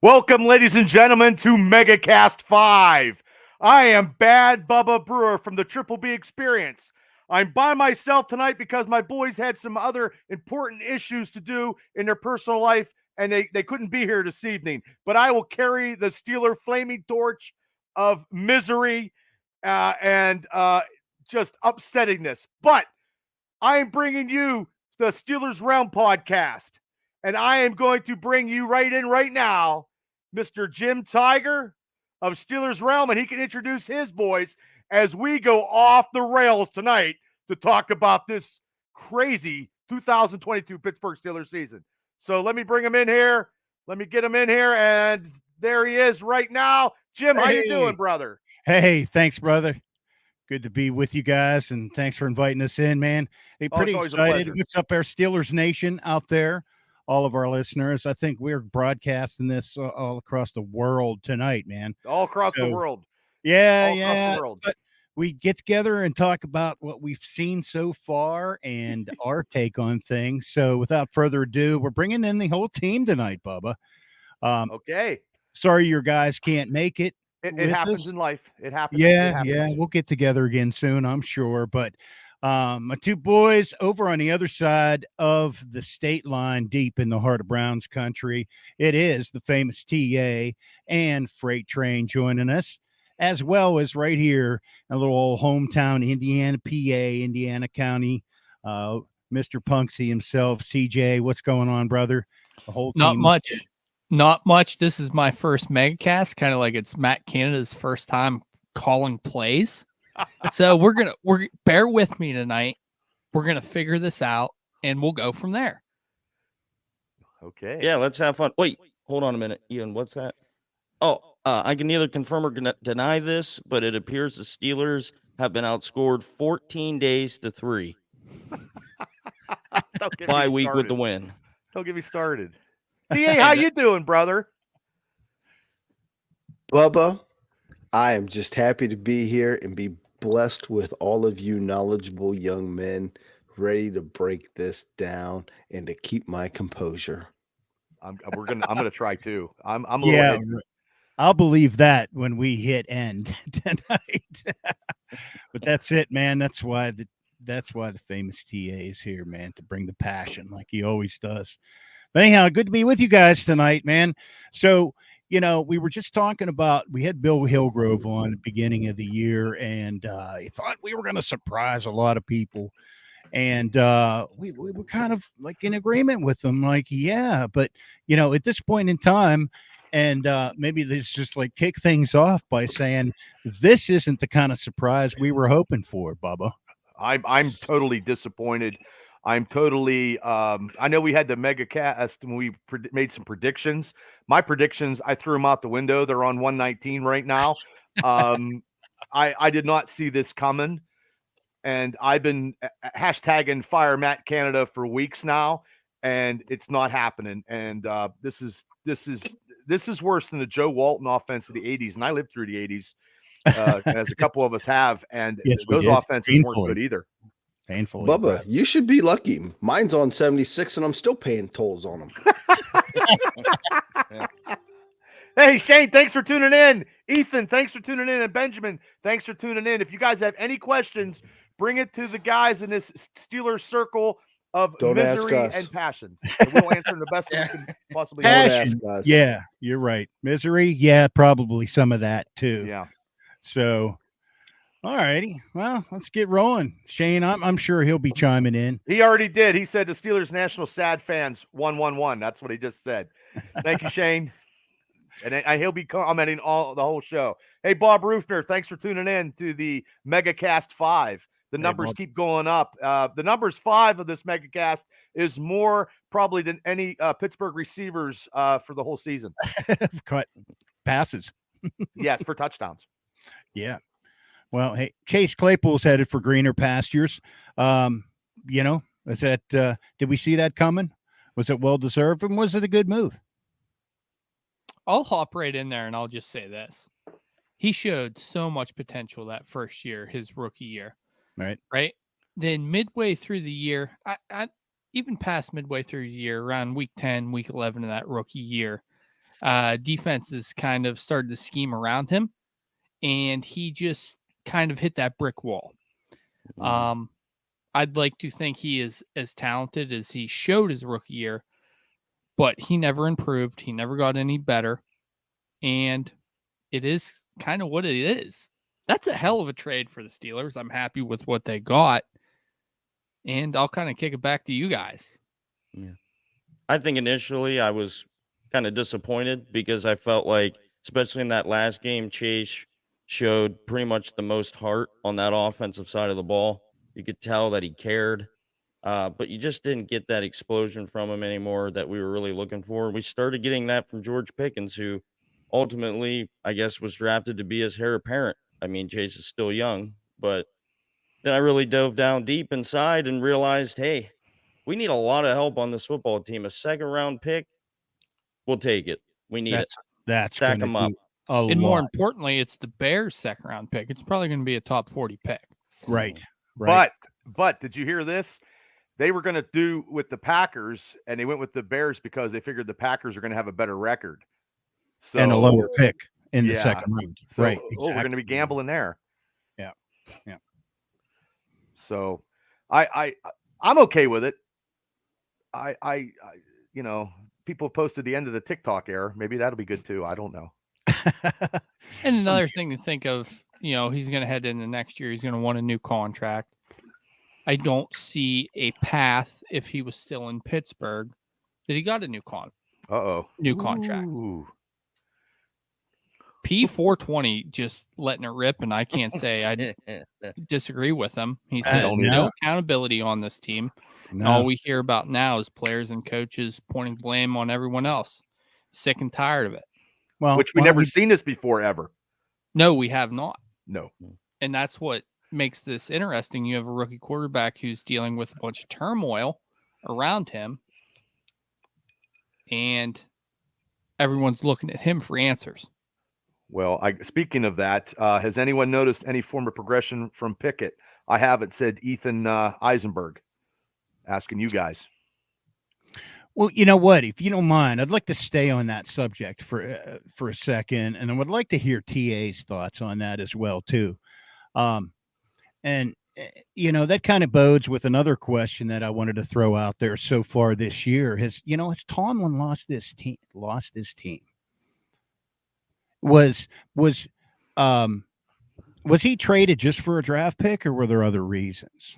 Welcome, ladies and gentlemen, to MegaCast 5. I am Bad Bubba Brewer from the Triple B Experience. I'm by myself tonight because my boys had some other important issues to do in their personal life, and they couldn't be here this evening. But I will carry the Steeler flaming torch of misery and just upsettingness. But I am bringing you the Steelers Realm podcast, and I am going to bring you right in right now Mr. Jim Tiger of Steelers Realm, and he can introduce his boys as we go off the rails tonight to talk about this crazy 2022 Pittsburgh Steelers season. So let me bring him in here. Let me get him in here, and there he is right now. Jim, how you doing, brother? Hey, thanks, brother. Good to be with you guys, and thanks for inviting us in, man. Hey, pretty excited. What's up, our Steelers Nation out there? All of our listeners. I think we're broadcasting this all across the world tonight, man. All across the world. Yeah, across the world. But we get together and talk about what we've seen so far and our take on things. So without further ado, we're bringing in the whole team tonight, Bubba. Okay. Sorry your guys can't make it. It happens in life. It happens. Yeah. We'll get together again soon, I'm sure. But my two boys over on the other side of the state line, deep in the heart of Browns country, it is the famous TA and Freight Train joining us, as well as right here in a little old hometown, Indiana, PA, Indiana County, Mr. Punksy himself, CJ. What's going on, brother? The whole team. Not much. This is my first megacast, kind of like it's Matt Canada's first time calling plays. So we're bear with me tonight. We're gonna figure this out, and we'll go from there. Okay. Yeah, let's have fun. Wait, hold on a minute, Ian. What's that? Oh, I can neither confirm or deny this, but it appears the Steelers have been outscored 14 days to 3. Bye week with the win. Don't get me started. TA, how you doing, brother? Bubba, I am just happy to be here and be blessed with all of you knowledgeable young men ready to break this down and to keep my composure. I'm gonna try too. I'm a little I'll believe that when we hit end tonight. But that's it, man. That's why the famous TA is here, man, to bring the passion like he always does. But anyhow, good to be with you guys tonight, man. So, we were just talking about, we had Bill Hillgrove on at the beginning of the year, and he thought we were going to surprise a lot of people. And we were kind of like in agreement with him, like, yeah, but, at this point in time, and maybe this just like kick things off by saying this isn't the kind of surprise we were hoping for, Bubba. I'm totally disappointed. I'm totally I know we had the mega cast and we made some predictions. My predictions, I threw them out the window. They're on 119 right now. I did not see this coming, and I've been hashtagging Fire Matt Canada for weeks now, and it's not happening. And this is worse than the Joe Walton offense of the 80s, and I lived through the 80s, as a couple of us have, and yes, those offenses weren't good either. Painfully. Bubba, you should be lucky. Mine's on 76 and I'm still paying tolls on them. Hey, Shane, thanks for tuning in. Ethan, thanks for tuning in. And Benjamin, thanks for tuning in. If you guys have any questions, bring it to the guys in this Steelers circle of misery and passion. And we'll answer the best we can possibly. Passion. Yeah, you're right. Misery, yeah, probably some of that too. Yeah. So all righty. Well, let's get rolling. Shane, I'm sure he'll be chiming in. He already did. He said the Steelers National Sad Fans 111. That's what he just said. Thank you, Shane. And he'll be commenting the whole show. Hey, Bob Roofner, thanks for tuning in to the MegaCast 5. The numbers keep going up. The numbers 5 of this MegaCast is more probably than any Pittsburgh receivers for the whole season. Cut passes. Yes, for touchdowns. Yeah. Well, hey, Chase Claypool's headed for greener pastures. Is that did we see that coming? Was it well deserved, and was it a good move? I'll hop right in there and I'll just say this. He showed so much potential that first year, his rookie year. Right. Then midway through the year, I even past midway through the year, around week 10, week 11 of that rookie year, defenses kind of started to scheme around him, and he just kind of hit that brick wall. I'd like to think he is as talented as he showed his rookie year, but he never improved. He never got any better, and it is kind of what it is. That's a hell of a trade for the Steelers. I'm happy with what they got, and I'll kind of kick it back to you guys. Yeah. I think initially I was kind of disappointed because I felt like, especially in that last game, Chase showed pretty much the most heart on that offensive side of the ball. You could tell that he cared, but you just didn't get that explosion from him anymore that we were really looking for. We started getting that from George Pickens, who ultimately, I guess, was drafted to be his heir apparent. I mean, Chase is still young, but then I really dove down deep inside and realized, hey, we need a lot of help on this football team. A second-round pick, we'll take it. We need it. That's Stack gonna them up. do a And more lot. importantly, it's the Bears' second-round pick. It's probably going to be a top 40 pick. Right. Right. But did you hear this? They were going to do with the Packers, and they went with the Bears because they figured the Packers are going to have a better record. So And a lower pick in the Yeah. second round. So, right. we're going to be exactly. gambling there. Yeah. Yeah. So I'm okay with it. I you know, people posted the end of the TikTok era. Maybe that'll be good too. I don't know. And another thing to think of, he's going to head into next year. He's going to want a new contract. I don't see a path if he was still in Pittsburgh that he got a new contract. Ooh. P420 just letting it rip, and I can't say I disagree with him. He says don't no either. accountability on this team. And No. all we hear about now is players and coaches pointing blame on everyone else. Sick and tired of it. Well, Which we why never don't seen this before ever. No, we have not. No. And that's what makes this interesting. You have a rookie quarterback who's dealing with a bunch of turmoil around him, and everyone's looking at him for answers. Well, speaking of that, has anyone noticed any form of progression from Pickett? I haven't, said Ethan Eisenberg. Asking you guys. Well, you know what? If you don't mind, I'd like to stay on that subject for a second, and I would like to hear TA's thoughts on that as well too. And that kind of bodes with another question that I wanted to throw out there so far this year. Has Tomlin lost this team? Was he traded just for a draft pick, or were there other reasons?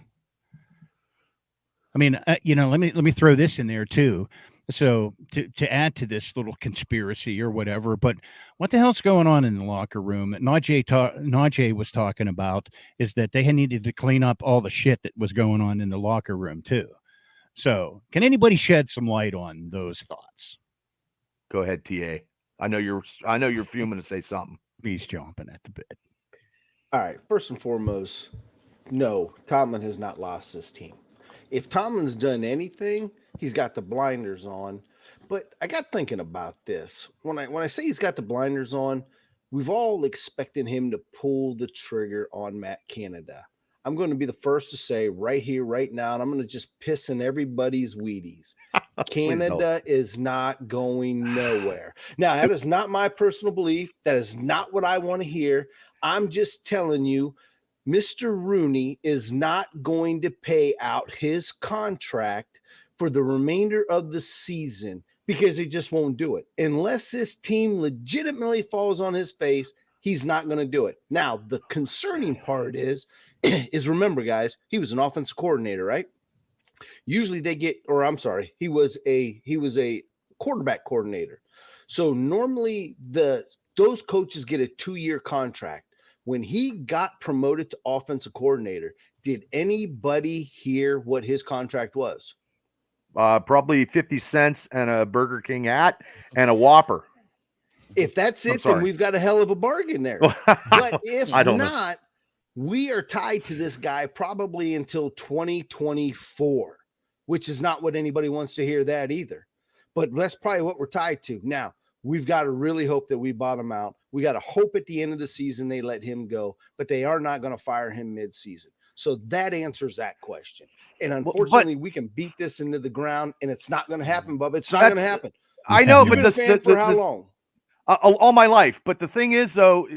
I mean, let me throw this in there too. So to add to this little conspiracy or whatever, but what the hell's going on in the locker room? Najee was talking about is that they had needed to clean up all the shit that was going on in the locker room too. So can anybody shed some light on those thoughts? Go ahead, TA. I know you're fuming to say something. He's jumping at the bit. All right. First and foremost, no, Tomlin has not lost this team. If Tomlin's done anything, he's got the blinders on. But I got thinking about this. When I say he's got the blinders on, we've all expected him to pull the trigger on Matt Canada. I'm going to be the first to say right here, right now, and I'm going to just piss in everybody's Wheaties. Canada is not going nowhere. Now, that is not my personal belief. That is not what I want to hear. I'm just telling you, Mr. Rooney is not going to pay out his contract for the remainder of the season because he just won't do it. Unless this team legitimately falls on his face, he's not going to do it. Now, the concerning part is remember, guys, he was an offensive coordinator, right? Usually he was a quarterback coordinator. So normally those coaches get a 2-year contract. When he got promoted to offensive coordinator, did anybody hear what his contract was? Probably 50 cents and a Burger King hat and a Whopper. If that's it, then we've got a hell of a bargain there. But if not, we are tied to this guy probably until 2024, which is not what anybody wants to hear that either. But that's probably what we're tied to. Now, we've got to really hope that we bottom out. We got to hope at the end of the season they let him go, but they are not going to fire him mid-season. So that answers that question. And unfortunately, we can beat this into the ground, and it's not going to happen, Bubba. It's not going to happen. I know, You've but been a fan for how long? all my life. But the thing is, though,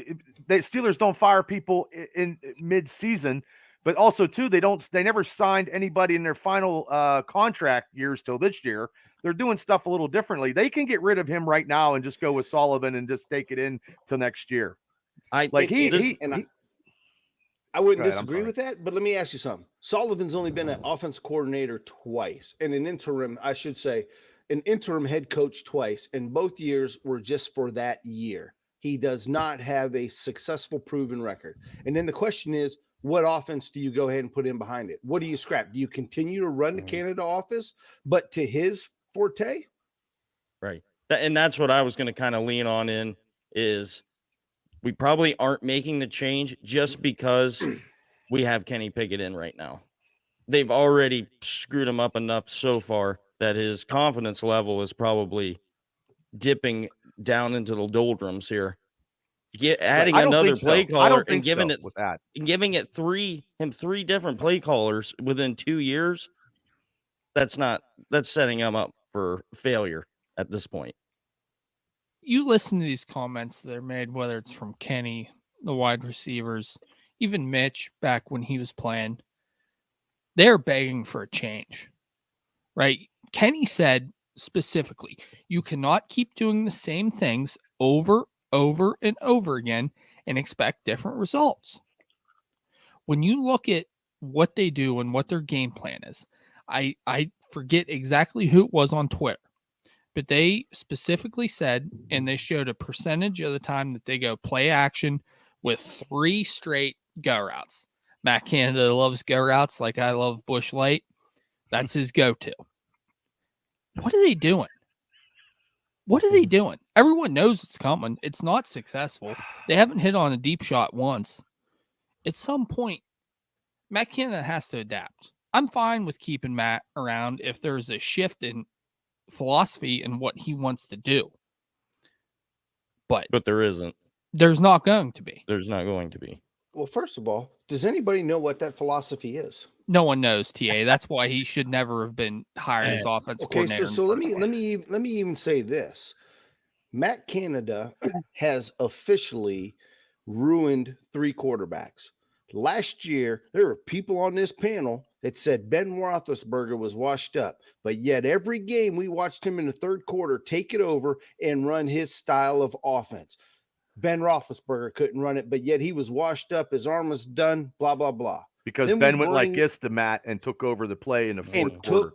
the Steelers don't fire people in mid-season, but also too, they never signed anybody in their final contract years till this year. They're doing stuff a little differently. They can get rid of him right now and just go with Sullivan and just take it in till next year. I Like I wouldn't Go ahead, I'm disagree sorry. with that, but let me ask you something. Sullivan's only been an offense coordinator twice and an interim head coach twice, and both years were just for that year. He does not have a successful proven record. And then the question is, what offense do you go ahead and put in behind it? What do you scrap? Do you continue to run the Canada office, but to his forte? Right. And that's what I was going to kind of lean on in is we probably aren't making the change just because we have Kenny Pickett in right now. They've already screwed him up enough so far that his confidence level is probably dipping down into the doldrums here. Adding I don't another think so. play I caller don't and think giving so it with that. giving it three different play callers within 2 years, that's setting him up for failure at this point. You listen to these comments that are made, whether it's from Kenny, the wide receivers, even Mitch back when he was playing, they're begging for a change, right? Kenny said specifically, you cannot keep doing the same things over and over again and expect different results. When you look at what they do and what their game plan is, I forget exactly who it was on Twitter, but they specifically said, and they showed a percentage of the time that they go play action with 3 straight go routes. Matt Canada loves go routes like I love Bush Light. That's his go-to. What are they doing? What are they doing? Everyone knows it's coming. It's not successful. They haven't hit on a deep shot once. At some point, Matt Canada has to adapt. I'm fine with keeping Matt around if there's a shift in philosophy and what he wants to do. But there isn't. There's not going to be. There's not going to be. Well, first of all, does anybody know what that philosophy is? No one knows, TA. That's why he should never have been hired as offensive Okay, coordinator. so let me even say this. Matt Canada has officially ruined 3 quarterbacks. Last year, there were people on this panel that said Ben Roethlisberger was washed up, but yet every game we watched him in the third quarter take it over and run his style of offense. Ben Roethlisberger couldn't run it, but yet he was washed up. His arm was done, blah, blah, blah. Because Then Ben we went like bring- this to Matt and took over the play in the fourth and quarter.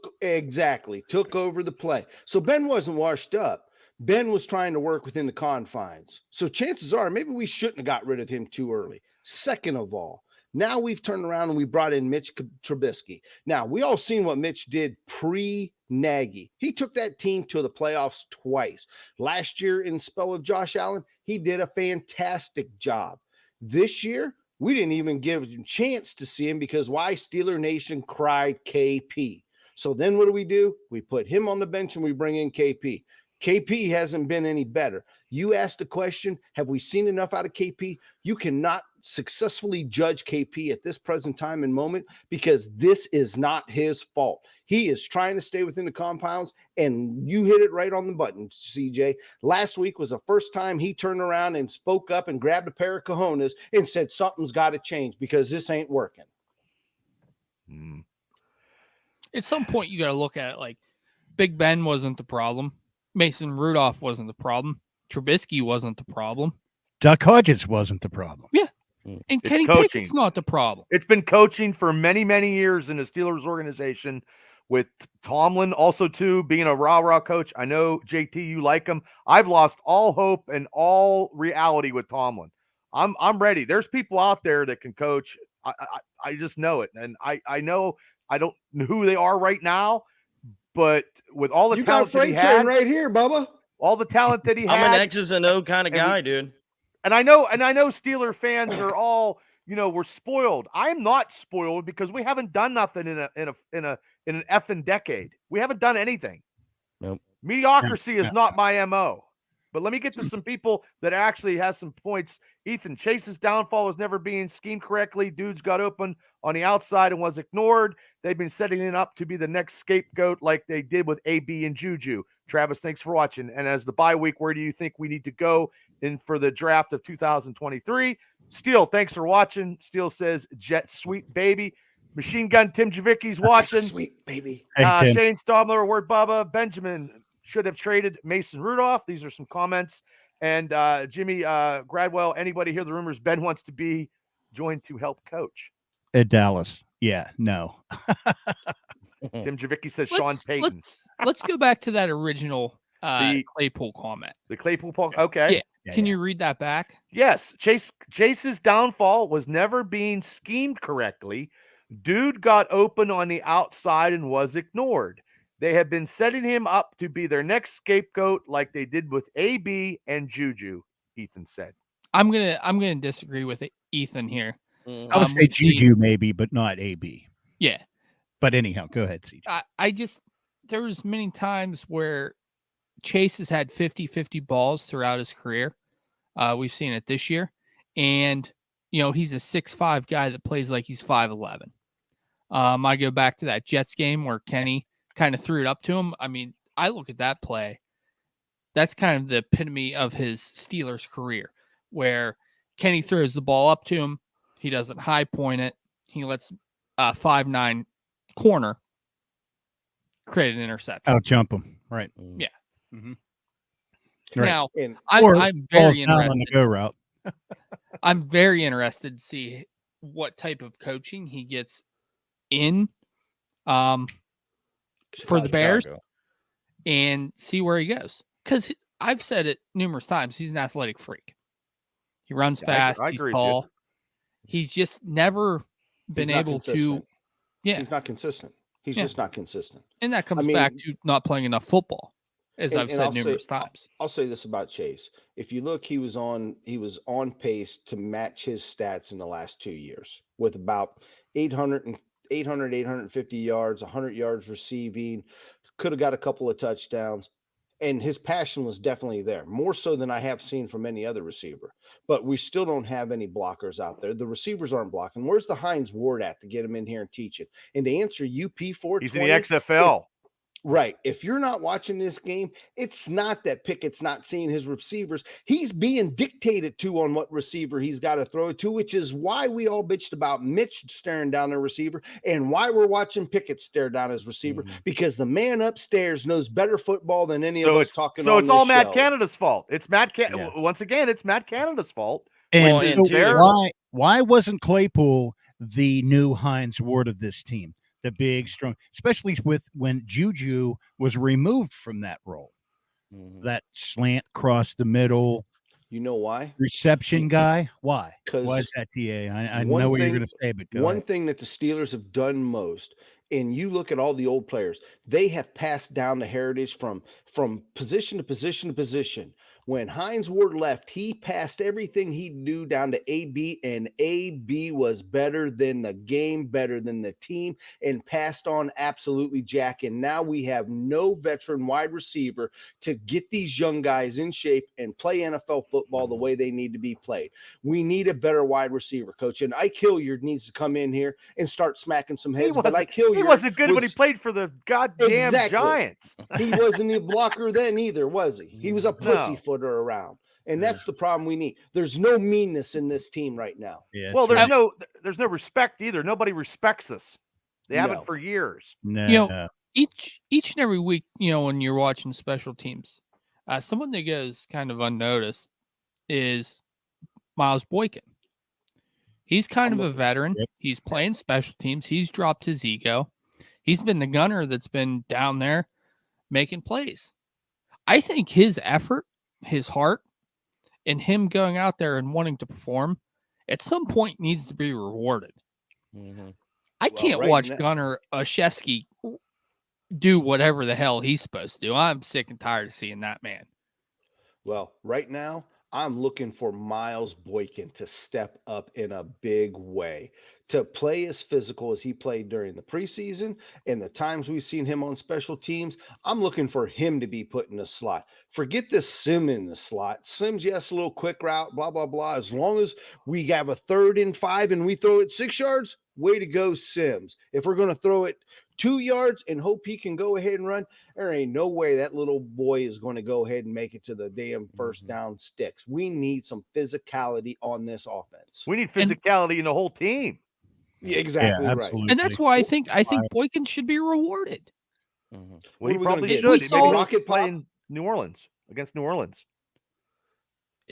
took over the play. So Ben wasn't washed up. Ben was trying to work within the confines. So chances are maybe we shouldn't have got rid of him too early. Second of all, now we've turned around and we brought in Mitch Trubisky. Now, we all seen what Mitch did pre-Nagy. He took that team to the playoffs twice. Last year in the spell of Josh Allen, he did a fantastic job. This year, we didn't even give him a chance to see him because why? Steeler Nation cried KP. So then what do? We put him on the bench and we bring in KP. KP hasn't been any better. You asked the question, have we seen enough out of KP? You cannot successfully judge KP at this present time and moment because this is not his fault. He is trying to stay within the compounds, and you hit it right on the button, CJ. Last week was the first time he turned around and spoke up and grabbed a pair of cojones and said something's got to change because this ain't working. At some point, you got to look at it like Big Ben wasn't the problem. Mason Rudolph wasn't the problem. Trubisky wasn't the problem. Duck Hodges wasn't the problem. And It's Kenny coaching. Pickett's not the problem. It's been coaching for many, many years in the Steelers organization with Tomlin also too being a rah-rah coach. I know, JT, you like him. I've lost all hope and all reality with Tomlin. I'm ready. There's people out there that can coach. I just know it. And I know I don't know who they are right now, but with all the You got talent that he Frank had, right here, Bubba. all the talent that he I'm had, an X's and O kind of and we- guy, dude. and I know Steeler fans are all, we're spoiled. I'm not spoiled because we haven't done nothing in an effing decade. We haven't done anything. Nope. Mediocrity is not my MO. But let me get to some people that actually has some points. Ethan, Chase's downfall was never being schemed correctly. Dudes got open on the outside and was ignored. They've been setting it up to be the next scapegoat like they did with AB and Juju. Travis, thanks for watching. And as the bye week, where do you think we need to go in for the draft of 2023? Steele, thanks for watching. Steele says, Jet sweet baby. Machine Gun Tim Javicki's watching. Sweet baby. Hey, Tim. Shane Stobler, Word Bubba, Benjamin should have traded Mason Rudolph. These are some comments. And Jimmy Gradwell, anybody hear the rumors Ben wants to be joined to help coach? At Dallas. Yeah, no. Tim Javicki says Sean Payton. Let's go back to that original The- Claypool comment. The Claypool Paul. Okay. Yeah. Can you read that back? Yes. Chase's downfall was never being schemed correctly. Dude got open on the outside and was ignored. They have been setting him up to be their next scapegoat like they did with AB and Juju, Ethan said. I'm gonna disagree with Ethan here. Mhm. I would say we've seen- Juju maybe, but not AB. Yeah. But anyhow, go ahead, CJ. I just there was many times where Chase has had 50-50 balls throughout his career. We've seen it this year. And, he's a 6'5" guy that plays like he's 5'11". I go back to that Jets game where Kenny kind of threw it up to him. I mean, I look at that play. That's kind of the epitome of his Steelers career, where Kenny throws the ball up to him. He doesn't high point it. He lets 5'9" corner create an interception. Out jump him. Right. Yeah. Mhm. Right. Now, And I'm Or very falls down on the interested. go route. I'm very interested to see what type of coaching he gets in for the Bears Chicago. and see where he goes. Because I've said it numerous times. He's an athletic freak. He runs Yeah, I fast. agree He's with you. tall. He's just never been he's not able to. consistent. Yeah. He's not consistent. He's Yeah. just not consistent. And that comes I back mean- to not playing enough football, as And- I've and said I'll say- numerous times. I'll say this about Chase. If you look, he was on pace to match his stats in the last 2 years with about 850 yards, 100 yards receiving, could have got a couple of touchdowns. And his passion was definitely there, more so than I have seen from any other receiver. But we still don't have any blockers out there. The receivers aren't blocking. Where's the Hines Ward at to get him in here and teach it? And to answer UP 420, He's in the XFL. right. If you're not watching this game, it's not that Pickett's not seeing his receivers. He's being dictated to on what receiver he's got to throw it to, which is why we all bitched about Mitch staring down their receiver and why we're watching Pickett stare down his receiver, because the man upstairs knows better football than any of us talking So on it's all this Matt show. Canada's fault. It's Matt Yeah. Once again, it's Matt Canada's fault. And, Well, Which and is two- their- why wasn't Claypool the new Hines Ward of this team? The big, strong, especially with when Juju was removed from that role. Mhm. That slant across the middle You know why? reception guy. Why? Why Because is that, TA? I one know what you're thing- going to say, but go one ahead. thing that the Steelers have done most, and you look at all the old players, they have passed down the heritage from position to position to position. When Hines Ward left, he passed everything he knew down to AB, and AB was better than the game, better than the team, and passed on absolutely Jack. And now we have no veteran wide receiver to get these young guys in shape and play NFL football the way they need to be played. We need a better wide receiver, coach. And Ike Hilliard needs to come in here and start smacking some heads. But Ike Hilliard He wasn't good when he was- played for the goddamn Exactly. Giants. he wasn't a blocker then either, was he? He was a No. pussyfooter around. And that's the problem we need. There's no meanness in this team right now. Yeah, Well, true. there's no respect either. Nobody respects us. They No. haven't for years. no. Each and every week, when you're watching special teams, someone that goes kind of unnoticed is Miles Boykin. He's kind of a veteran. Yep. He's playing special teams. He's dropped his ego. He's been the gunner that's been down there making plays. I think his effort, his heart, and him going out there and wanting to perform at some point needs to be rewarded. Mhm. I Well, can't right watch now- Gunnar Olszewski do whatever the hell he's supposed to do. I'm sick and tired of seeing that man. Well, right now, I'm looking for Miles Boykin to step up in a big way, to play as physical as he played during the preseason and the times we've seen him on special teams. I'm looking for him to be put in the slot. Forget this Sim in the slot. Sim's, yes, a little quick route, blah, blah, blah. As long as we have a 3rd and 5 and we throw it 6 yards, way to go, Sims. If we're going to throw it 2 yards and hope he can go ahead and run, there ain't no way that little boy is going to go ahead and make it to the damn first down sticks. We need some physicality on this offense. We need physicality in the whole team. Yeah, exactly right. absolutely. And that's why I think Boykin should be rewarded. Mhm. Well, he are we gonna probably get? should. We Maybe saw- he'll Rocket play Pop? in New Orleans against New Orleans.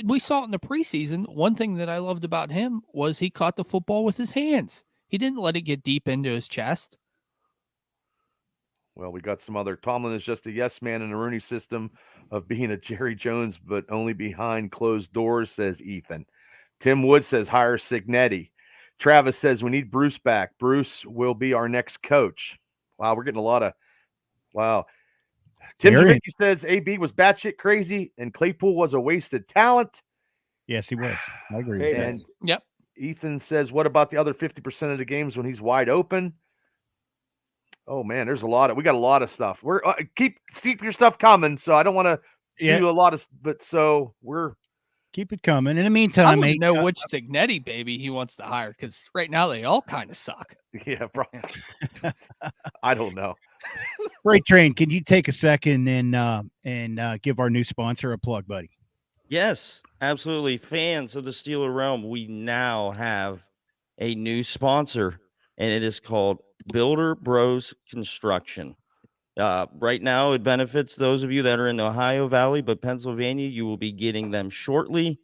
We saw it in the preseason. One thing that I loved about him was he caught the football with his hands. He didn't let it get deep into his chest. Well, we got some other. Tomlin is just a yes man in the Rooney system of being a Jerry Jones, but only behind closed doors, says Ethan. Tim Wood says hire Signetti. Travis says we need Bruce back. Bruce will be our next coach. Wow, we're getting a lot of wow. Tim Very- Javicki says AB was batshit crazy and Claypool was a wasted talent. Yes, he was. I agree Hey, with that. man. And Yep. Ethan says, what about the other 50% of the games when he's wide open? Oh man, there's a lot of, we got a lot of stuff. We're keep your stuff coming. So I don't want to Yeah, do a lot of, but so we're, keep it coming. In the I meantime, want to hey, know which Signetti baby he wants to hire because right now they all kind of suck. yeah, bro. I don't know. Freight Train, can you take a second and give our new sponsor a plug, buddy? Yes, absolutely. Fans of the Steeler Realm, we now have a new sponsor, and it is called Builder Bros Construction. Right now, it benefits those of you that are in the Ohio Valley, but Pennsylvania, you will be getting them shortly.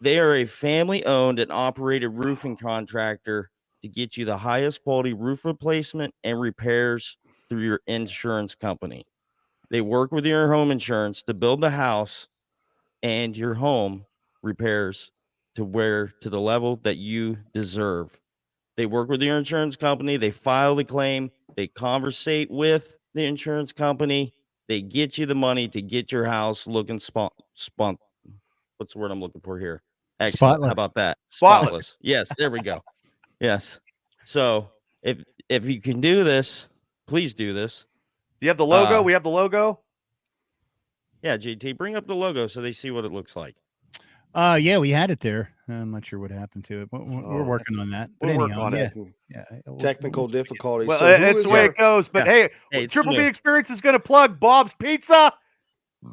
They are a family-owned and operated roofing contractor to get you the highest quality roof replacement and repairs through your insurance company. They work with your home insurance to build the house and your home repairs to the level that you deserve. They work with your insurance company, they file the claim, they conversate with the insurance company, they get you the money to get your house looking what's the word I'm looking for here? Excellent. Spotless. How about that? Spotless. Yes, there we go. Yes. So if you can do this, please do this. Do you have the logo? We have the logo. Yeah, JT, bring up the logo so they see what it looks like. Yeah, we had it there. I'm not sure what happened to it. We're Oh. working on that. But We'll work anyhow, on it. yeah, Technical difficulties. Well, So who it's is the way our- it goes. But hey, Hey, it's Triple B new. Experience is going to plug Bob's Pizza.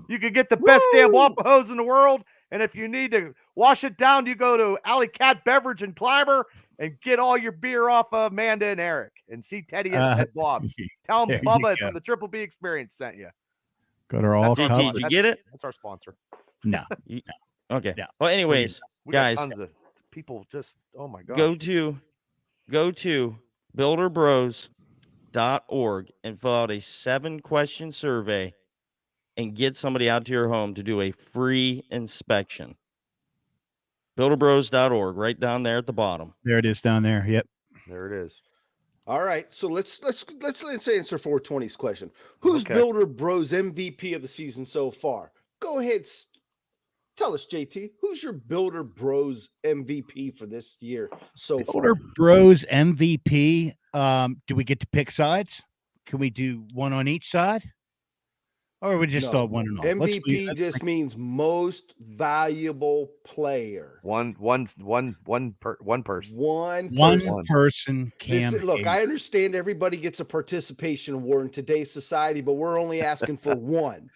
You can get the best damn Waffle Hose in the world. And if you need to wash it down, you go to Alley Cat Beverage and Climber and get all your beer off of Amanda and Eric and see Teddy at Bob's. Tell there them you Bubba go. from the Triple B Experience sent you. Got her all That's our JT, covered. did you get it? That's our sponsor. No, Okay. Yeah. Well, anyways, We got guys, tons of people just, oh my God. go to builderbros.org and fill out a 7-question survey and get somebody out to your home to do a free inspection. Builderbros.org, right down there at the bottom. there it is down there. Yep. There it is. All right, so let's answer 420's question. Who's Okay. Builder Bros MVP of the season so far? Go ahead, tell us, JT. Who's your Builder Bros MVP for this year so Builder far? Bros MVP. Do we get to pick sides? Can we do one on each side? Or we just No. all one and all? Let's MVP leave- just means most valuable player. One person. One one person. person can Look, I understand everybody gets a participation award in today's society, but we're only asking for one.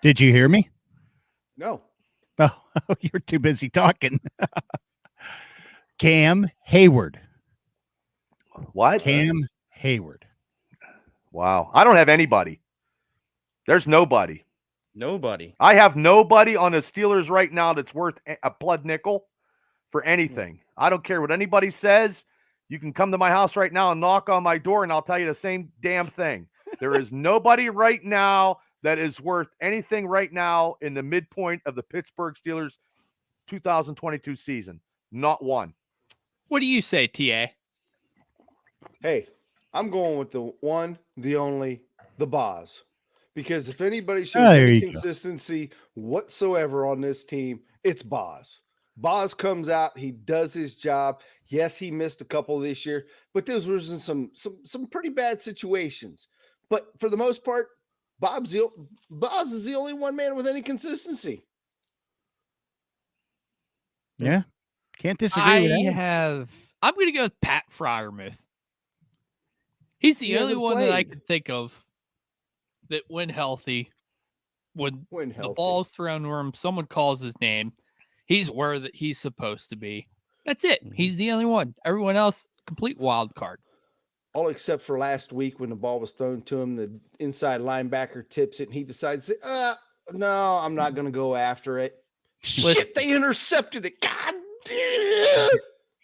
Did you hear me? No. Oh, you're too busy talking. Cam Hayward. What? Cam Hayward. Wow. I don't have anybody. There's nobody. Nobody. I have nobody on the Steelers right now that's worth a blood nickel for anything. I don't care what anybody says. You can come to my house right now and knock on my door, and I'll tell you the same damn thing. There is nobody right now that is worth anything right now in the midpoint of the Pittsburgh Steelers 2022 season. Not one. What do you say, TA? Hey, I'm going with the one, the only, the Boz. Because if anybody shows there any you go. consistency whatsoever on this team, it's Boz. Boz comes out, he does his job. Yes, he missed a couple this year, but those were in some pretty bad situations. But for the most part, Boz is the only one man with any consistency. Yeah. Can't disagree with that. I'm going to go with Pat Fryermuth. He's the He only hasn't one that I played. can think of that when healthy, when When the healthy. ball's thrown to him, someone calls his name, he's where that he's supposed to be. That's it. He's the only one. Everyone else, complete wild card. All except for last week when the ball was thrown to him, the inside linebacker tips it, and he decides, no, I'm not going to go after it. Shit, they intercepted it. God damn.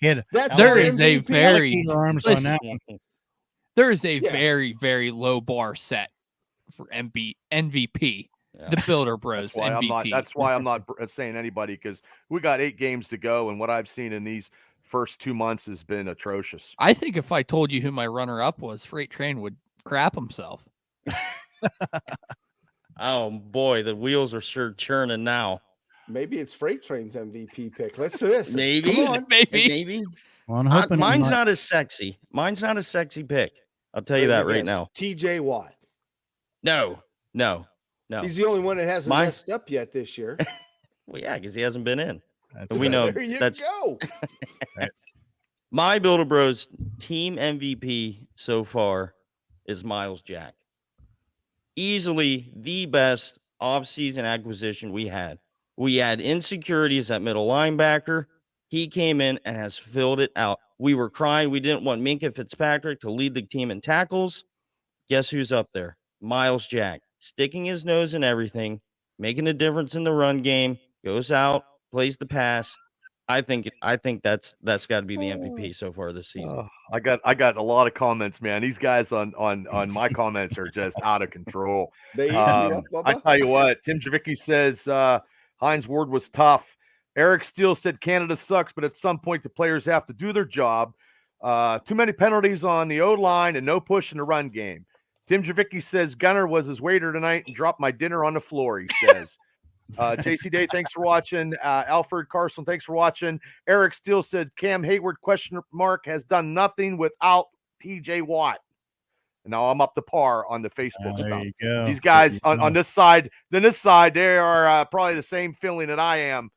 Hit That's There our is a MVP. very- alligator arms Listen, on that one. There is a Yeah. very, very low bar set for MVP. Yeah. The Builder Bros That's why MVP. That's why I'm not saying anybody, because we got 8 games to go, and what I've seen in these first 2 months has been atrocious. I think if I told you who my runner-up was, Freight Train would crap himself. Oh boy, the wheels are sure churning now. Maybe it's Freight Train's MVP pick. Let's do this. Maybe. Come on. Maybe. Maybe. Well, I'm hoping Mine's not as sexy. Mine's not a sexy pick. I'll tell you that right now. TJ Watt. No. He's the only one that hasn't Mine- messed up yet this year. Well, yeah, because he hasn't been in. That's And we know There you that's go. my Builder Bros team MVP so far is Miles Jack. Easily the best offseason acquisition we had. We had insecurities at middle linebacker. He came in and has filled it out. We were crying. We didn't want Minkah Fitzpatrick to lead the team in tackles. Guess who's up there? Miles Jack, sticking his nose in everything, making a difference in the run game, goes out, plays the pass. I think that's got to be the MVP so far this season. I got a lot of comments, man. These guys on my comments are just out of control. They eat you up, I Bubba? tell you what, Tim Javicki says Hines Ward was tough. Eric Steele said Canada sucks, but at some point the players have to do their job. Too many penalties on the O-line and no push in the run game. Tim Javicki says Gunner was his waiter tonight and dropped my dinner on the floor, he says. JC Day, thanks for watching. Alfred Carson, thanks for watching. Eric Steele said Cam Hayward has done nothing without TJ Watt. And now I'm up to par on the Facebook There stuff. you go. These guys on this side, they are probably the same feeling that I am.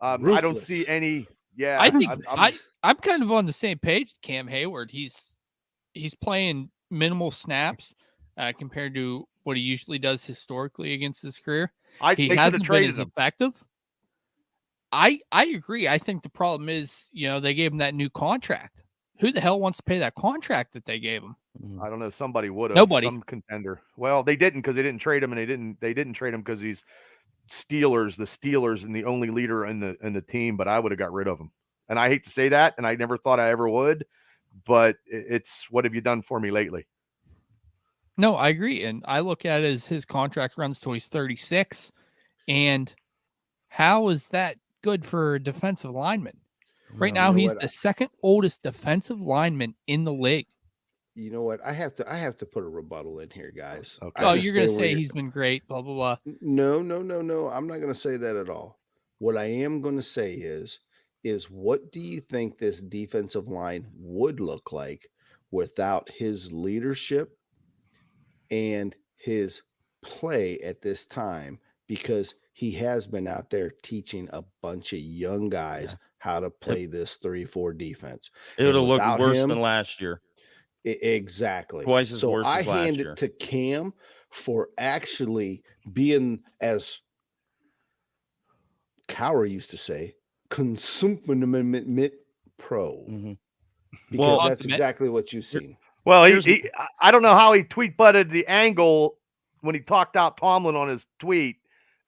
I don't Ruthless. see any. Yeah, I think I'm- I'm kind of on the same page. Cam Hayward, he's playing minimal snaps compared to what he usually does historically against his career. they He should have hasn't been traded as him. effective. I agree. I think the problem is, they gave him that new contract. Who the hell wants to pay that contract that they gave him? I don't know. Somebody would have. Nobody. Some contender. Well, they didn't, because they didn't trade him, and they didn't trade him because he's the Steelers, and the only leader in the team. But I would have got rid of him. And I hate to say that, and I never thought I ever would. But it's what have you done for me lately? No, I agree. And I look at it as his contract runs till he's 36. And how is that good for a defensive lineman? Right now, You know he's what? the second oldest defensive lineman in the league. You know what? I have to put a rebuttal in here, guys. Okay. I Oh, have you're going to stay say away- he's been great, blah, blah, blah. No. I'm not going to say that at all. What I am going to say is what do you think this defensive line would look like without his leadership and his play at this time? Because he has been out there teaching a bunch of young guys how to play this 3-4 defense. It would have And looked without worse him- than last year. Exactly. Twice as So worse I as last hand year. it to Cam for actually being, as Cower used to say, consumment pro. Mhm. Because Well- that's Ultimate. exactly what you've seen. Well, Here's- I don't know how he tweet butted the angle when he talked out Tomlin on his tweet,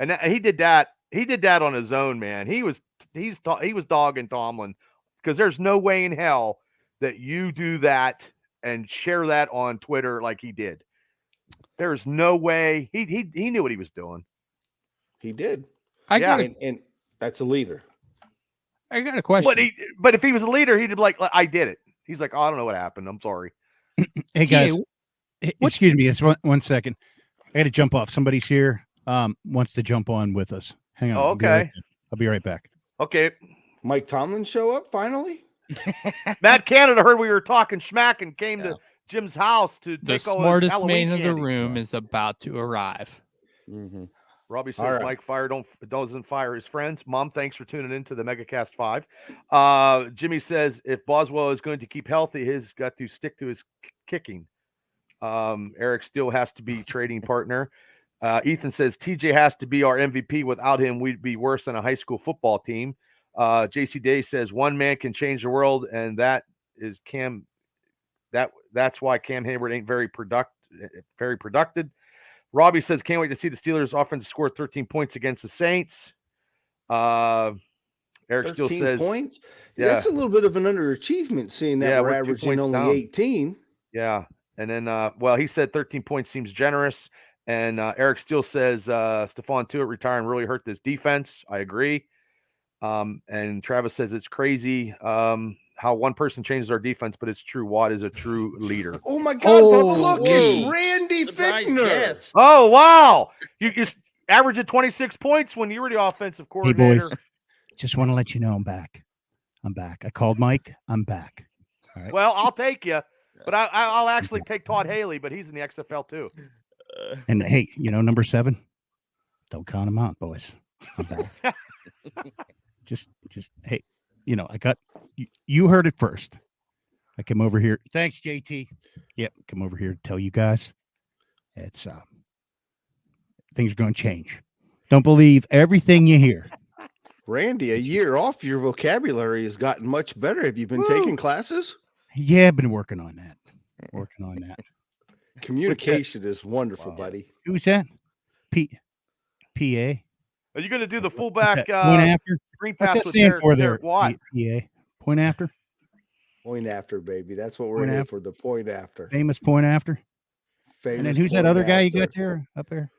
and he did that. He did that on his own, man. He was dogging Tomlin, because there's no way in hell that you do that and share that on Twitter like he did. There's no way. He knew what he was doing. He did. I Yeah. got And that's a leader. a question. But if he was a leader, he'd be like, I did it. He's like, oh, I don't know what happened. I'm sorry. Hey TA, guys, excuse me, just one second. I got to jump off. Somebody's here. Wants to jump on with us. Hang on. Oh, okay. I'll be right back. Okay. Mike Tomlin show up finally? Matt Canada heard we were talking schmack and came Yeah. to Jim's house to The take all his smartest Halloween man in the candy. room is about to arrive. Mhm. Robbie says All right. Mike doesn't fire his friends. Mom, thanks for tuning into the MegaCast 5. Jimmy says if Boswell is going to keep healthy, he's got to stick to his kicking. Eric still has to be trading partner. Ethan says TJ has to be our MVP. Without him, we'd be worse than a high school football team. JC Day says one man can change the world, and that is Cam. That's why Cam Hayward ain't very productive. Robbie says can't wait to see the Steelers offense score 13 points against the Saints. Eric still 13 says points. yeah. That's a little bit of an underachievement, seeing that Yeah, we're we're 2 averaging points only down. 18. Yeah. And then, well, he said 13 points seems generous. And Eric still says Stephon Tuitt retiring really hurt this defense. I agree. And Travis says it's crazy how one person changes our defense, but it's true. Watt is a true leader. Oh my God, Bubba, Oh, look, whoa. it's Randy Surprise Fichtner. guess. Oh, wow. You just averaging 26 points when you were the offensive Hey, coordinator. boys. Just want to let you know I'm back. I'm back. I called Mike. I'm back. All right. Well, I'll take you. But I'll actually take Todd Haley, but he's in the XFL too. And hey, number 7, don't count him out, boys. I'm back. just hey, I got you heard it first. I came over here. Thanks, JT. Yep, come over here to tell you guys it's things are going to change. Don't believe everything you hear. Randy, a year off, your vocabulary has gotten much better. Have you been taking classes? Yeah, I've been working on that. Communication is wonderful, Wow. buddy. Who's that? PA. Are you going to do the fullback Point after. screen What's pass that with stand for there? Derek Watt? PA. Point after. Point after, baby. That's what we're Point here after. for, the point after. Famous point after. Famous And then who's that point other guy you got after. there up there?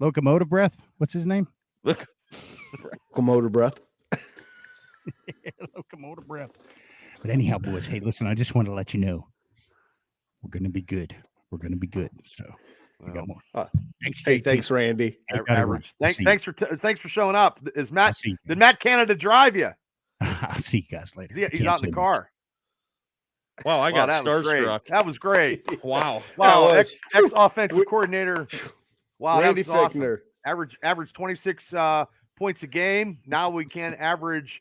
Locomotive Breath. What's his name? Locomotive breath. Locomotive Breath. But anyhow, boys, hey, listen, I just want to let you know we're going to be good. We're going to be good. So we got more. Thanks, Hey, JT. thanks, Randy. I gotta run. Average. I'll see you. Thanks for showing up. Is I'll Matt? see you. Did Matt Canada drive you? I'll see you guys later. He's Can't out say in the much. car. Wow, I Wow, got that was great. starstruck. That was great. Wow. Wow, That was- ex offensive We- coordinator. Wow, Randy that was awesome. Fichtner. Average 26 points a game. Now we can average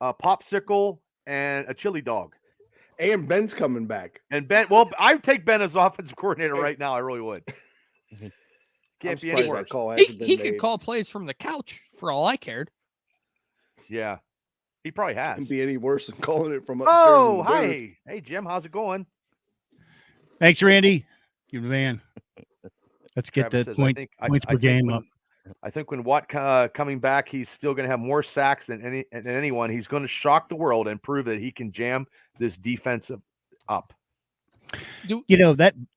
a popsicle and a chili dog. And Ben's coming back. And Ben, well, I would take Ben as offensive coordinator right now. I really would. I'm Can't be any surprised that worse. call He, hasn't been he could made. call plays from the couch for all I cared. Yeah, he probably has. Couldn't be any worse than calling it from upstairs. Oh, in the booth. hi. Hey, Jim, how's it going? Thanks, Randy. You're the man. Let's get Travis the says, points per game up. I think when Watt coming back, he's still going to have more sacks than anyone. He's going to shock the world and prove that he can jam this defensive up.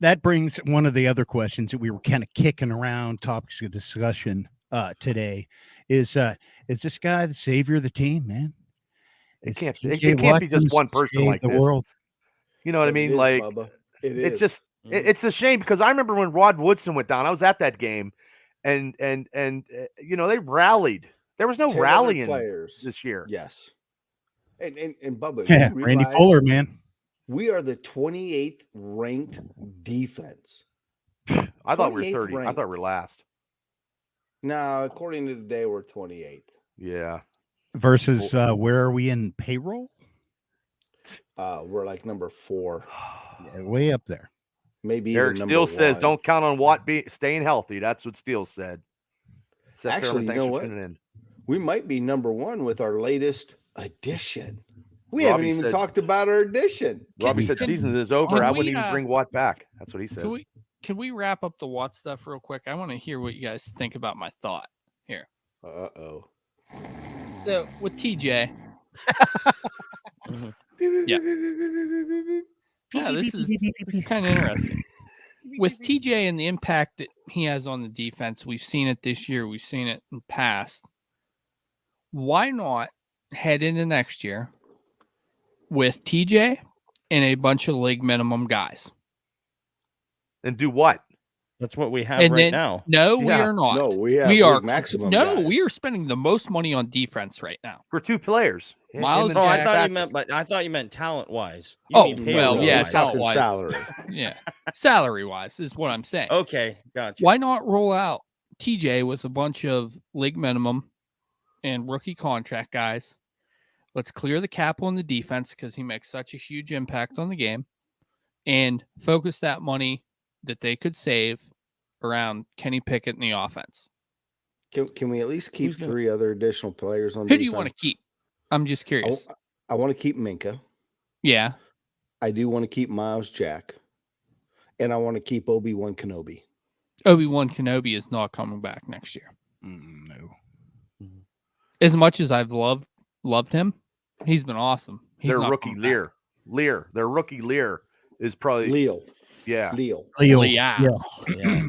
That brings one of the other questions that we were kind of kicking around, topics of discussion today. Is this guy the savior of the team, man? It Is can't TJ be just Watkins one person save like the this. world? You know what I It mean? is, Like Bubba. It it's is. just it's a shame because I remember when Rod Woodson went down. I was at that game, and they rallied. There was no 10 other rallying players this year. Yes. And Bubba, Yeah, you Randy realize Fuller, man. we are the 28th ranked defense. I thought we were 28th 30. I ranked. thought we were last. Now, according to the day, we're 28th. Yeah. Versus where are we in payroll? We're like number 4, Yeah, way up there. maybe Eric even Steele number says 1. don't count on Watt staying healthy. That's what Steele said. Seth Actually, Fairman, you thanks know for what? tuning in. We might be number 1 with our latest addition. We Robbie haven't even said- talked about our addition. Robbie we- said can- season is over. can I we, wouldn't even bring Watt back. That's what he says. Can we wrap up the Watt stuff real quick? I want to hear what you guys think about my thought. Uh-oh. So with TJ, yeah, this is kind of interesting. With TJ and the impact that he has on the defense, we've seen it this year. We've seen it in the past. Why not head into next year with TJ and a bunch of league minimum guys? And do what? That's what we have And right then- now. No, we Yeah. are not. No, we have we are maximum. No, guys. we are spending the most money on defense right now. For 2 players. Him Miles and Oh, I Jack- thought you meant, but I thought you meant talent wise. Oh, No, yeah, he's talking talent-wise. salary. Yeah, salary wise is what I'm saying. Okay, gotcha. Why not roll out TJ with a bunch of league minimum and rookie contract guys? Let's clear the cap on the defense because he makes such a huge impact on the game, and focus that money that they could save around Kenny Pickett in the offense. Can we at least keep Who's gonna- 3 other additional players on Who do you want to defense? keep? I'm just curious. I want to keep Minka. Yeah. I do want to keep Miles Jack. And I want to keep Obi-Wan Kenobi. Obi-Wan Kenobi is not coming back next year. No. As much as I've loved him, he's been awesome. He's their not rookie coming back. Lear. Their rookie Lear is probably Leo. yeah. Leo. Leo. Leal. Yeah.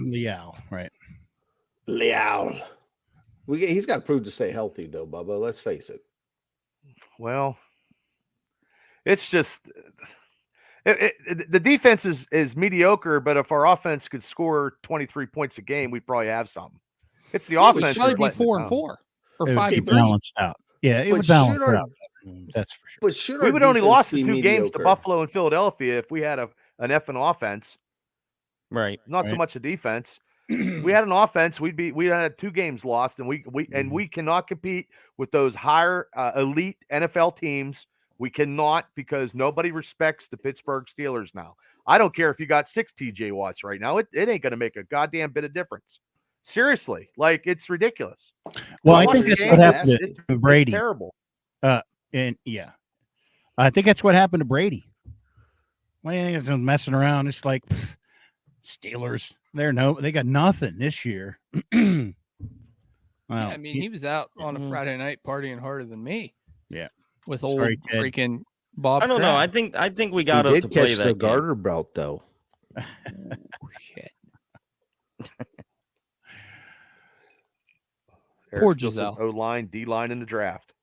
Leo. Right. Leo. He's got to prove to stay healthy, though, Bubba. Let's face it. Well, it's just the defense is mediocre, but if our offense could score 23 points a game, we'd probably have something. It's the Yeah, it would offense. probably is be letting it 4 and down. 4 or It would 5 be and 3. balanced out. Yeah, it But would balance should it our- out. That's for sure. But should We our would only defense lost the be 2 games to mediocre? Buffalo and Philadelphia if we had an effing offense, Right. not so Right. much a defense. We had an offense, we had 2 games lost, and we cannot compete with those higher elite NFL teams. We cannot, because nobody respects the Pittsburgh Steelers now. I don't care if you got 6 TJ Watts right now; it ain't going to make a goddamn bit of difference. Seriously, like it's ridiculous. Well, I Watch think the that's games, what happened it's to Brady. terrible. And yeah, I think that's what happened to Brady. Well, he's messing around. It's like Steelers. They got nothing this year. Yeah, Well, I mean, he was out on a Mhm. Friday night partying harder than me. Yeah. With old Sorry, Ted. freaking Bob. I don't know. I Kraft. think we He got up did to play catch that the game. garter belt, though. Oh, shit. Poor Eric still says Giselle. O-line, D-line in the draft.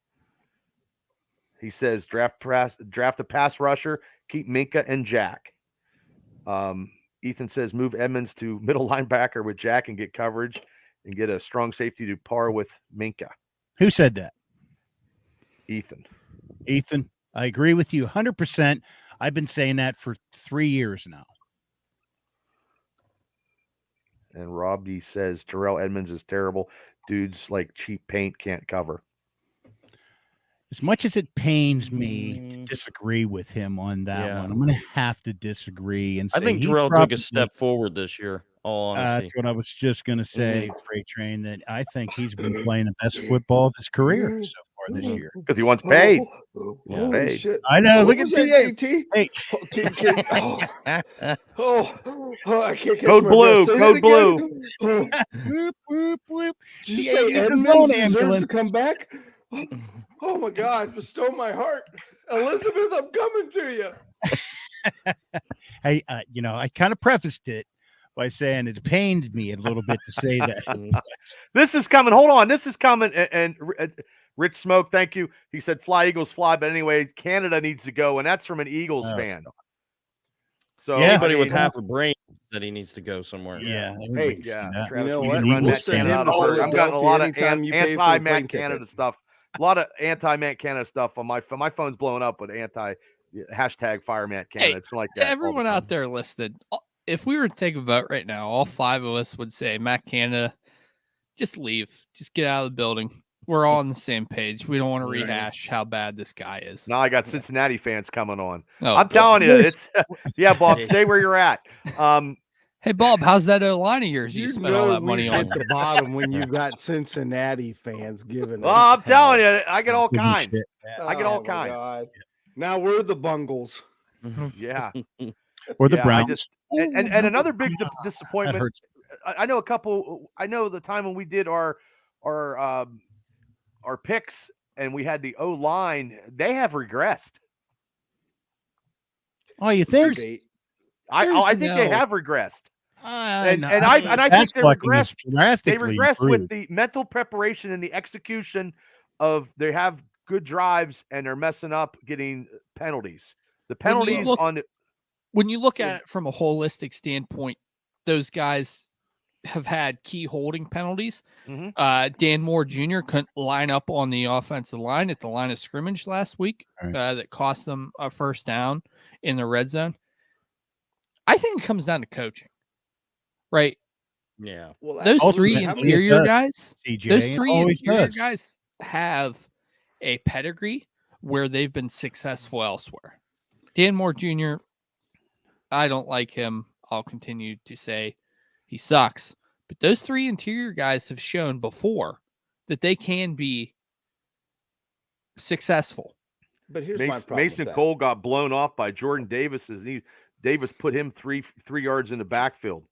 He says draft a pass rusher, keep Minka and Jack. Ethan says move Edmonds to middle linebacker with Jack and get coverage and get a strong safety to par with Minka. who said that? Ethan. Ethan. I agree with you 100%. I've been saying that for 3 years now. And Robbie says Terrell Edmonds is terrible. Dudes like cheap paint can't cover. As much as it pains me to Mm. disagree with him on that Yeah. one, I'm going to have to disagree and I say think he Terrell took probably- a step forward this year. All honesty. That's what I was just going to say, Freight Train, that I think he's been playing the best football of his career so far this year. Because he wants paid. Holy Paid. shit. I know. What Look at was that, TJ. JT? Hey. I can't catch Code my blue, breath. Say code that blue. again. Oh, Whoop, whoop, whoop. did you Yeah, say you can Edmonds phone deserves to ambulance. come back? Oh my God, bestow my heart. Elizabeth, I'm coming to you. Hey, I kind of prefaced it by saying it pained me a little bit to say that. This is coming. Hold on. This is coming. And Rich Smoke, thank you. He said fly Eagles fly. But anyway, Canada needs to go. And that's from an Eagles Oh, fan. So Yeah. Anybody I with mean, half a brain that he needs to go somewhere. Yeah. Hey, everybody can yeah, see that. Travis, know you what? need to run We'll Matt send Canada him out to of Berg. I'm getting a lot of Philadelphia anytime you pay for a anti-Matt plane Canada ticket. stuff. A lot of anti-Matt Canada stuff on my phone. My phone's blowing up with hashtag fire Matt Canada. Hey, It's been like To that. all the everyone time. out there listed, if we were to take a vote right now, all 5 of us would say, Matt Canada, just leave. Just get out of the building. We're all on the same page. We don't want to Right. rehash how bad this guy is. Now I got Cincinnati fans coming on. Oh, I'm telling you, it's yeah, Bob. Stay where you're at. Hey, Bob, how's that O-line of yours you You spent all know that money we on? hit the bottom when you've got Cincinnati fans giving. Well, us I'm telling hell. you, I get all Give me kinds. shit. I get all Oh, my kinds. God. Now we're the Bungles. Yeah, Or the yeah, I Browns. just and another big that disappointment. hurts. I know a couple. I know the time when we did our picks and we had the O line. They have regressed. Oh, you think? Debate. I think they no- have regressed. And I think they regressed. They regressed with improved. the mental preparation and the execution of they have good drives and they're messing up getting penalties. The When you penalties look- on When you look at it from a holistic standpoint, those guys have had key holding penalties. Mhm. Dan Moore Jr. couldn't line up on the offensive line at the line of scrimmage last week. Right. That cost them a first down in the red zone. I think it comes down to coaching, right? Yeah. Well, Those absolutely. three How many- interior does, guys, CJ, those it three always interior does. guys have a pedigree where they've been successful elsewhere. Dan Moore Jr., I don't like him. I'll continue to say he sucks. But those three interior guys have shown before that they can be successful. But here's my problem. Mason with that. Cole got blown off by Jordan Davis. Davis put him three yards in the backfield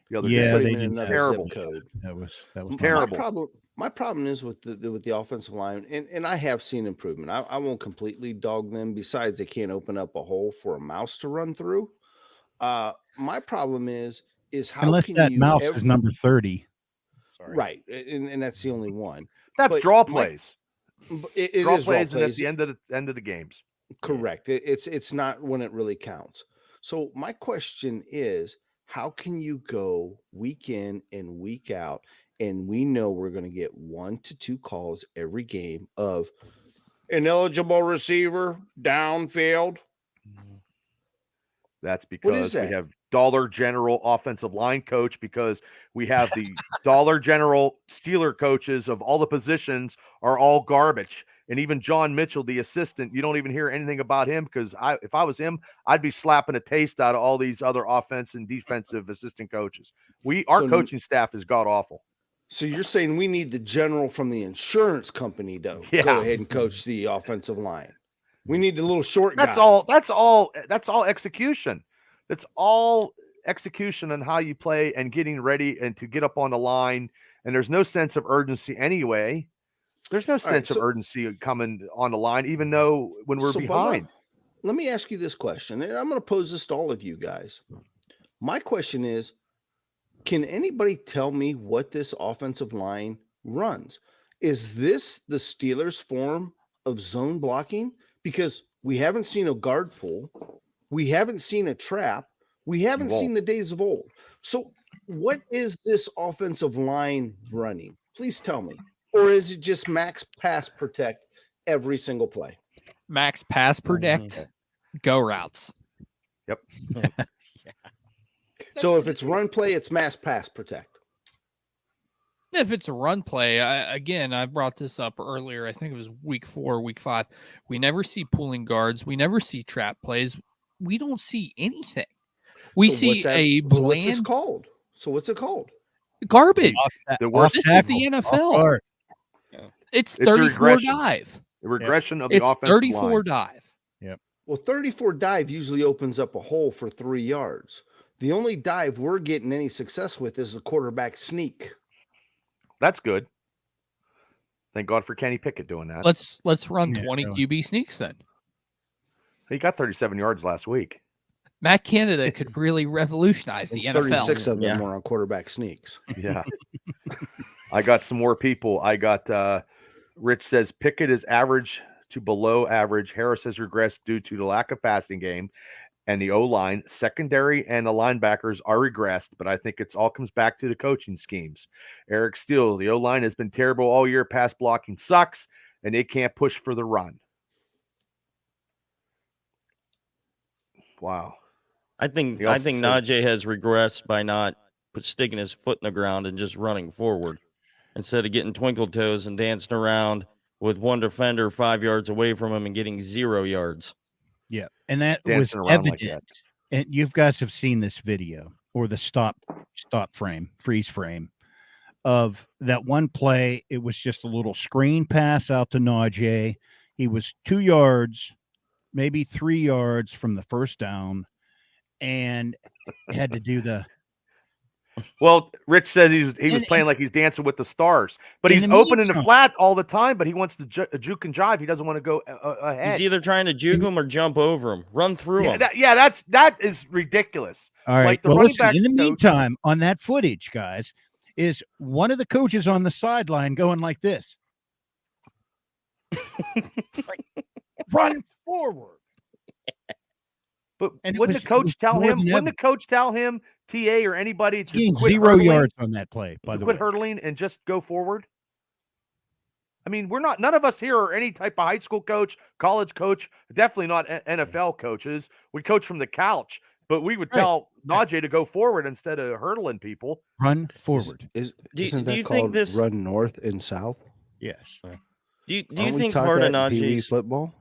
the other Yeah, day. Put they him in did another terrible. zip code. That was Terrible. My problem is with the offensive line, and I have seen improvement. I won't completely dog them. Besides, they can't open up a hole for a mouse to run through. My problem is how unless can that you mouse is number 30. Sorry. right, and that's the only one. That's But draw my- plays. It Draw is draw plays and at plays. the end of the games. Correct. It's not when it really counts. So my question is, how can you go week in and week out, and we know we're going to get 1 to 2 calls every game of ineligible receiver downfield? That's What is because we that? have Dollar General offensive line coach, because we have the Dollar General Steeler coaches of all the positions are all garbage. And even John Mitchell, the assistant, you don't even hear anything about him, because if I was him, I'd be slapping a taste out of all these other offense and defensive assistant coaches. Our So- coaching staff is god awful. So you're saying we need the general from the insurance company to Yeah. go ahead and coach the offensive line. We need the little short guy. That's all execution. That's all execution on how you play and getting ready and to get up on the line. And there's no sense of urgency anyway. There's no sense of urgency coming on the line, even though when we're So, Bubba, behind. let me ask you this question, and I'm going to pose this to all of you guys. My question is, can anybody tell me what this offensive line runs? Is this the Steelers' form of zone blocking? Because we haven't seen a guard pull. We haven't seen a trap. We haven't won't. seen the days of old. So what is this offensive line running? Please tell me. Or is it just max pass protect every single play? Max pass protect, go routes. So if it's run play, it's mass pass protect. If it's a run play, I brought this up earlier. I think it was week 4, week 5. We never see pulling guards. We never see trap plays. We don't see anything. We So see what's that- a so what's this bland called? So what's it called? garbage. The worst This is tackle, the off NFL. guard. It's It's a 34 regression. dive. The regression of the It's offensive 34 line. dive. Well, 34 dive usually opens up a hole for 3 yards. The only dive we're getting any success with is the quarterback sneak. That's good. Thank God for Kenny Pickett doing that. Let's run Yeah, 20 really. QB sneaks then. He got 37 yards last week. Matt Canada could really revolutionize the And NFL. 36 of them Yeah. were on quarterback sneaks. Yeah. I got some more people. I got Rich says Pickett is average to below average. Harris has regressed due to the lack of passing game and the O-line. Secondary and the linebackers are regressed, but I think it's all comes back to the coaching schemes. Eric Steele, the O-line has been terrible all year. Pass blocking sucks, and they can't push for the run. Wow. I think He also says- Najee has regressed by not sticking his foot in the ground and just running forward instead of getting twinkle toes and dancing around with one defender 5 yards away from him and getting 0 yards. Yeah, and that Dancing was around like evident. And you guys have seen this video or the freeze frame of that one play. It was just a little screen pass out to Najee. He was 2 yards, maybe 3 yards from the first down, and had to do the. Well, Rich said he was And- playing like he's dancing with the stars, but in he's the open in the meantime- flat all the time. But he wants to juke and jive. He doesn't want to go ahead. He's either trying to juke him or jump over him, run through him. that is ridiculous. All right. Like the Well, running listen, in the backs coach- meantime, on that footage, guys, is one of the coaches on the sideline going like this. Like, run forward. But And it wouldn't was- the it coach was tell more him? than Wouldn't the coach tell him TA or anybody to Gained quit 0 hurdling, yards on that play, by to the quit way. hurdling and just go forward? I mean, none of us here are any type of high school coach, college coach, definitely not NFL coaches. We coach from the couch, but we would Right. tell Najee to go forward instead of hurdling people. Run forward. Isn't do that you think called this- run north and south? Yes. Do you Aren't we think taught part of that in Pee Wee Najee's? football?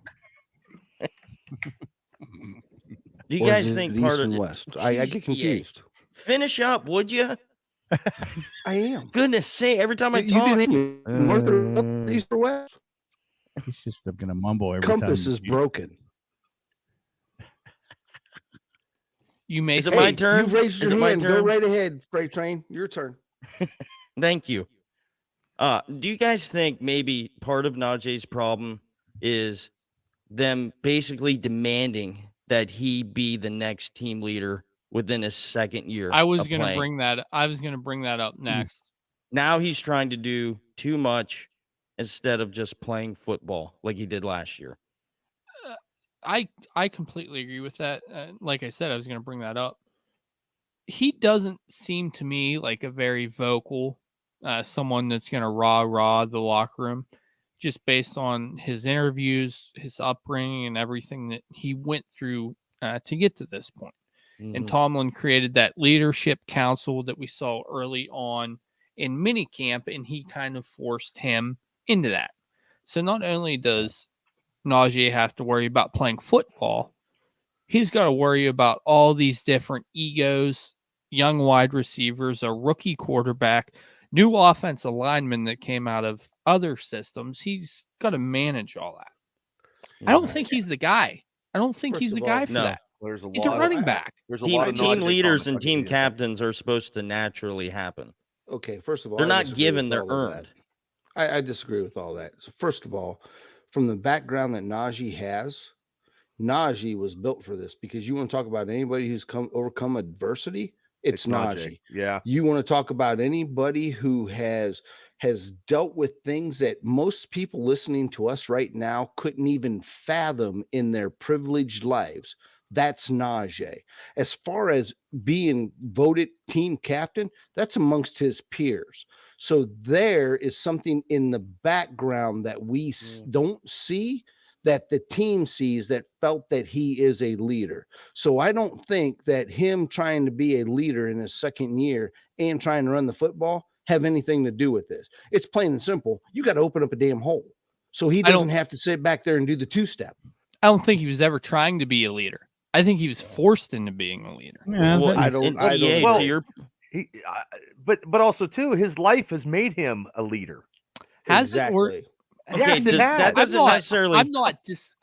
Do you Or guys is it think east part and of west? I Jeez, get TA. confused. Finish up, would you? I am. Goodness sake! Every time I You talk, didn't north or east or west? He's just going to mumble every Compass time. is broken. You may Is it say, my turn? You've raised Is your it my hand. Go turn? right ahead, Freight Train. Your turn. Thank you. Do you guys think maybe part of Najee's problem is them basically demanding that he be the next team leader within his second year? I was of going to playing? bring that up next. Now he's trying to do too much instead of just playing football like he did last year. I completely agree with that. Like I said, I was going to bring that up. He doesn't seem to me like a very vocal someone that's going to rah the locker room, just based on his interviews, his upbringing, and everything that he went through to get to this point. And Mhm. Tomlin created that leadership council that we saw early on in minicamp, and he kind of forced him into that. So not only does Najee have to worry about playing football, he's got to worry about all these different egos, young wide receivers, a rookie quarterback, new offensive linemen that came out of other systems. He's got to manage all that. I don't think he's the guy. I don't think First he's the of guy all, for no. that. There's a He's a lot running of, back. there's a lot Team, of team Najee leaders comments and I could team use. captains are supposed to naturally happen. Okay, first of all, They're I not disagree given, with they're all of that. earned. I disagree with all that. So first of all, from the background that Najee has, Najee was built for this, because you want to talk about anybody who's overcome adversity, it's Najee. Yeah. You want to talk about anybody who has dealt with things that most people listening to us right now couldn't even fathom in their privileged lives. That's Najee. As far as being voted team captain, that's amongst his peers. So there is something in the background that we don't see, that the team sees, that felt that he is a leader. So I don't think that him trying to be a leader in his second year and trying to run the football have anything to do with this. It's plain and simple. You got to open up a damn hole. So he I don't- doesn't have to sit back there and do the two-step. I don't think he was ever trying to be a leader. I think he was forced into being a leader. Yeah, Well, that I makes don't- and I TA, don't- to your He, but also too, his life has made him a leader. Has it or Exactly. Okay, Yes, it does- has. that doesn't necessarily I'm not just.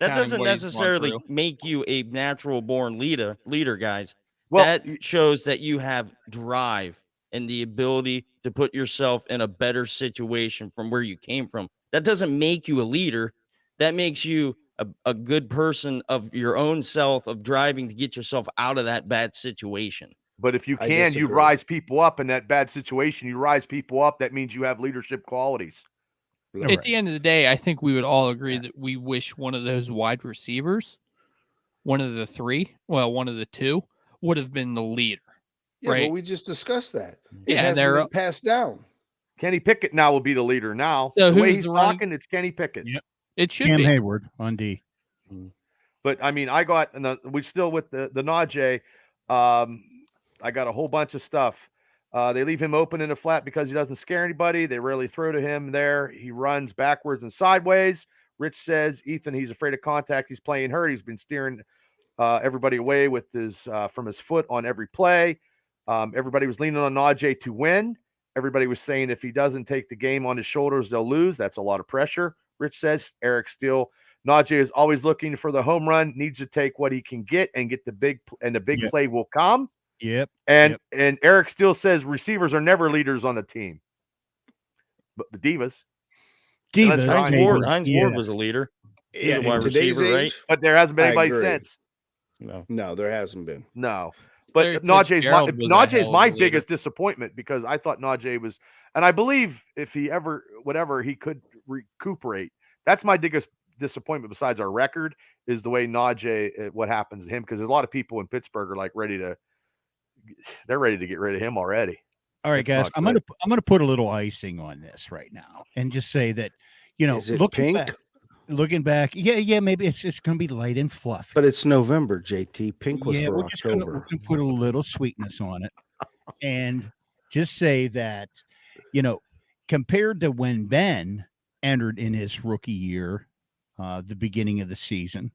that doesn't necessarily make you a natural born leader, guys. Well, That shows that you have drive and the ability to put yourself in a better situation from where you came from. That doesn't make you a leader. That makes you a good person of your own self, of driving to get yourself out of that bad situation. but if you I can, you disagree. rise people up in that bad situation. You rise people up. That means you have leadership qualities. At the end of the day, I think we would all agree that we wish one of those wide receivers, one of the three, well, one of the two, would have been the leader. Yeah, Right. but we just discussed that. It Yeah, hasn't they're been passed down. Kenny Pickett now will be the leader. Now So the way who's he's the running- talking, it's Kenny Pickett. Yeah. It should Cam be. Hayward on D. But I mean, I got and we still with the Najee. I got a whole bunch of stuff. They leave him open in the flat because he doesn't scare anybody. They rarely throw to him there. He runs backwards and sideways. Rich says, Ethan, he's afraid of contact. He's playing hurt. He's been steering everybody away with his from his foot on every play. Everybody was leaning on Najee to win. Everybody was saying if he doesn't take the game on his shoulders, they'll lose. That's a lot of pressure. Rich says, Eric Steele, Najee is always looking for the home run, needs to take what he can get and get the big Yep. play will come. Yep. And Eric Steele says receivers are never leaders on the team. But the Divas. Divas, Divas, Heinz maybe. Ward, Heinz Yeah. Ward was a leader. He's a in wide today's receiver, right? age, But there hasn't been I anybody agree. since. No. no, there hasn't been. No. Larry But Najee's Fitzgerald was a Najee's hell my of a leader. biggest disappointment because I thought Najee was, and I believe if he ever, whatever, he could recuperate. That's my biggest disappointment besides our record is the way Najee, what happens to him. Because there's a lot of people in Pittsburgh are like ready to they're ready to get rid of him already. All right, That's guys, not good. I'm gonna put a little icing on this right now and just say that, Is it pink? Looking back, yeah, maybe it's just gonna be light and fluffy. But it's November, JT. Pink was Yeah, for we're just gonna October. put a little sweetness on it, and just say that, compared to when Ben entered in his rookie year, the beginning of the season,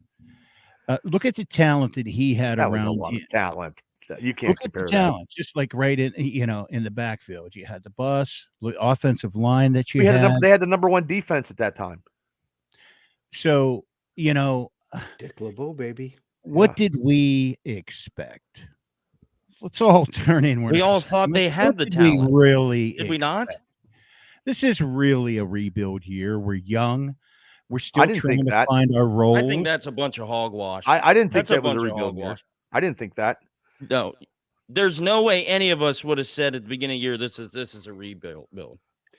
look at the talent that he had That was a around lot him. of talent. You can't Look at compare the that. talent, just like right in in the backfield. You had the bus, the offensive line that you We had. had they had the number 1 defense at that time. So, Dick LeBeau, baby. what Yeah. did we expect? Let's all turn inward. We for a all second. thought they had What the did we talent. really Did we not? expect? This is really a rebuild year. We're young. We're still didn't trying think to that. find our roles. I think that's a bunch of hogwash. I didn't think That's a that was a bunch of rebuild year. hogwash. I didn't think that. No, there's no way any of us would have said at the beginning of the year this is a rebuild.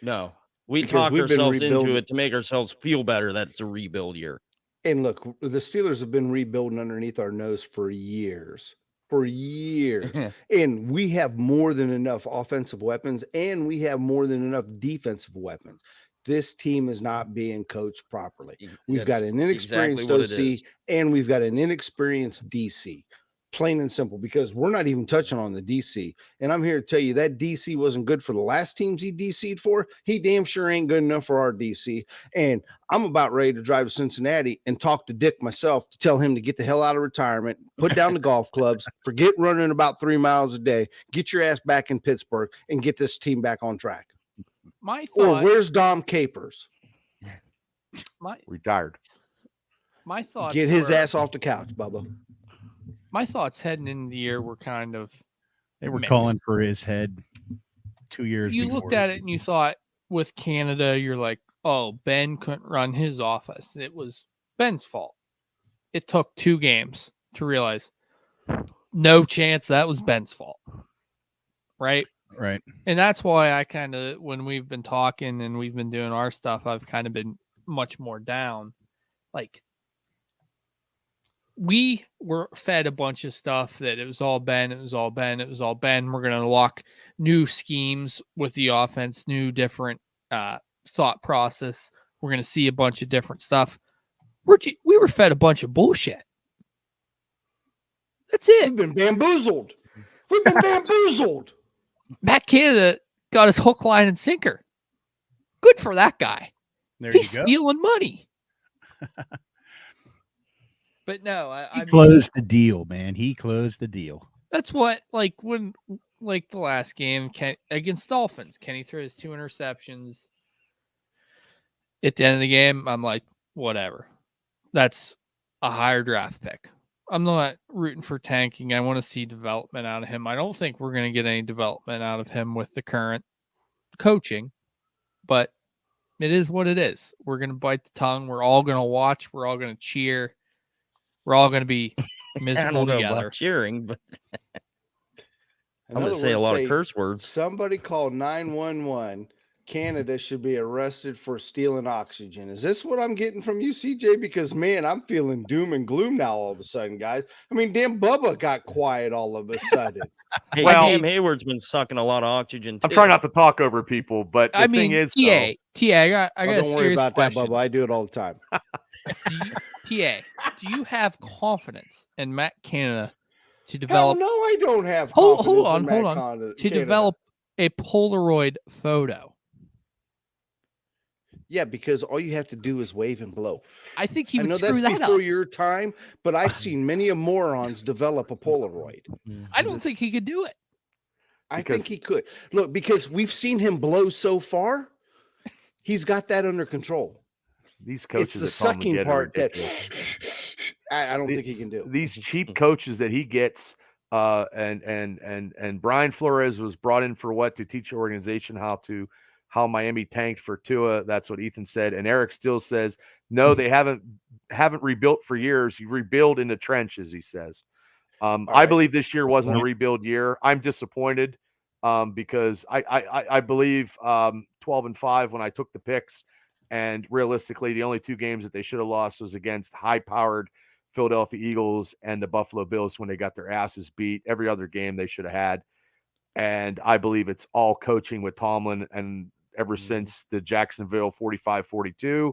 No, we Because talked we've been ourselves into rebuilding. it to make ourselves feel better that it's a rebuild year. And look, the Steelers have been rebuilding underneath our nose for years. For years. And we have more than enough offensive weapons and we have more than enough defensive weapons. This team is not being coached properly. We've got an inexperienced exactly what it OC is. and we've got an inexperienced DC. Plain and simple, because we're not even touching on the DC. And I'm here to tell you that DC wasn't good for the last teams he DC'd for. He damn sure ain't good enough for our DC. And I'm about ready to drive to Cincinnati and talk to Dick myself to tell him to get the hell out of retirement, put down the golf clubs, forget running about 3 miles a day, get your ass back in Pittsburgh and get this team back on track. My Or thought, where's Dom Capers? Retired. my thoughts Get his were- ass off the couch, Bubba. My thoughts heading into the year were kind of They were mixed. calling for his head 2 years You before. looked at it and you thought with Canada, you're like, oh, Ben couldn't run his office. It was Ben's fault. It took 2 games to realize no chance that was Ben's fault. Right. Right. And that's why I kind of, when we've been talking and we've been doing our stuff, I've kind of been much more down. Like, we were fed a bunch of stuff that it was all Ben, it was all Ben, it was all Ben. We're going to unlock new schemes with the offense, new different thought process. We're going to see a bunch of different stuff. We were fed a bunch of bullshit. That's it. We've been bamboozled. We've been bamboozled. Matt Canada got his hook, line, and sinker. Good for that guy. There He's you go. stealing money. But no, I He mean, closed the deal, man. He closed the deal. that's what, like, when, like, the last game against Dolphins, Kenny throws 2 interceptions. At the end of the game, I'm like, whatever. That's a higher draft pick. I'm not rooting for tanking. I want to see development out of him. I don't think we're going to get any development out of him with the current coaching, but it is what it is. We're going to bite the tongue. We're all going to watch. We're all going to cheer. We're all going to be I miserable don't know together. about cheering, but In I'm going other to say a words, lot of curse words. Somebody called 911. Canada should be arrested for stealing oxygen. Is this what I'm getting from you, CJ? Because, man, I'm feeling doom and gloom now all of a sudden, guys. I mean, damn Bubba got quiet all of a sudden. Hey, Well- Cam Hayward's been sucking a lot of oxygen. I'm too. trying not to talk over people, but the I mean, thing is, TA, I got Oh, a don't worry serious about question. that, Bubba. I do it all the time. TA, do you have confidence in Matt Canada to Hell develop no, I don't have Hold confidence on, in Matt hold on. Canada. to develop a Polaroid photo? Yeah, because all you have to do is wave and blow. I think he I would know screw that's that before up. your time, but I've seen many a morons develop a Polaroid. I don't think he could do it. I Because- think he could. Look, because we've seen him blow so far, he's got that under control. these It's coaches the that call him sucking again are part that ridiculous. I don't The- think he can do. These cheap coaches that he gets, and Brian Flores was brought in for what, to teach the organization how Miami tanked for Tua. That's what Ethan said, and Eric still says no, they haven't rebuilt for years. You rebuild in the trenches, he says. I right. believe this year wasn't a point. rebuild year. I'm disappointed because I believe 12-5 when I took the picks, and realistically, the only 2 games that they should have lost was against high-powered Philadelphia Eagles and the Buffalo Bills when they got their asses beat. Every other game they should have had. And I believe it's all coaching with Tomlin, and ever since the Jacksonville 45-42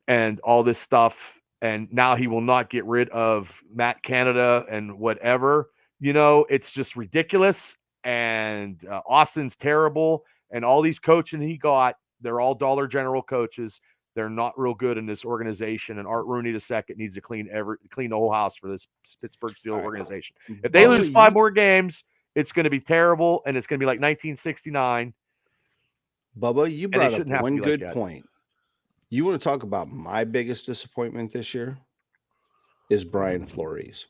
and all this stuff. And now he will not get rid of Matt Canada and whatever. It's just ridiculous. And Austin's terrible. And all these coaching he got, they're all Dollar General coaches. They're not real good in this organization. And Art Rooney II needs to clean the whole house for this Pittsburgh Steelers organization. If they lose 5 more games, it's going to be terrible, and it's going to be like 1969. Bubba, you brought up shouldn't have to one be like good that. point. You want to talk about my biggest disappointment this year is Brian Flores.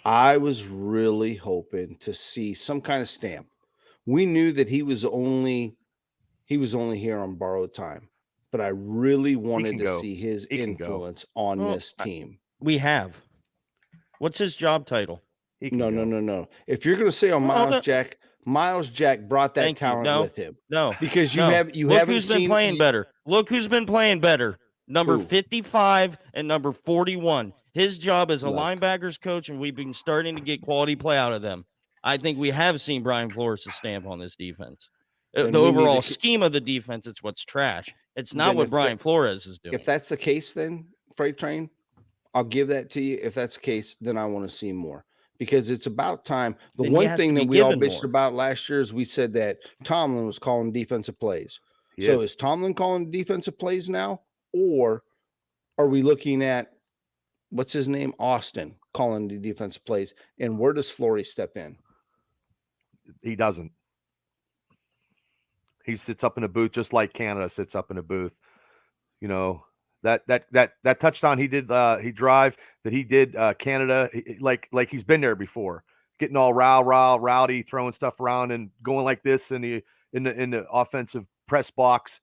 I was really hoping to see some kind of stamp. We knew that he was only here on borrowed time, but I really wanted to go. see his He can go. influence on Well, this team. We have. What's his job title? He can No. go. If you're going to say on Well, Miles Jack brought that Thank you. talent No. with him No. because No. you Look haven't who's seen been playing better. Look who's been playing better. Number Who? 55 and number 41. His job as a Look. linebackers coach, and we've been starting to get quality play out of them. I think we have seen Brian Flores' stamp on this defense. Then The we need overall to- scheme of the defense, it's what's trash. It's not Then what if Brian that- Flores is doing. If that's the case, then Freight Train, I'll give that to you. If that's the case, then I want to see more because it's about time. The Then he one has to thing be that we all given bitched more. about last year is we said that Tomlin was calling defensive plays. He So is. is Tomlin calling defensive plays now, or are we looking at what's his name, Austin, calling the defensive plays? And where does Flores step in? He doesn't. He sits up in a booth just like Canada sits up in a booth. That touchdown he did Canada like he's been there before, getting all rowdy, throwing stuff around and going like this in the offensive press box.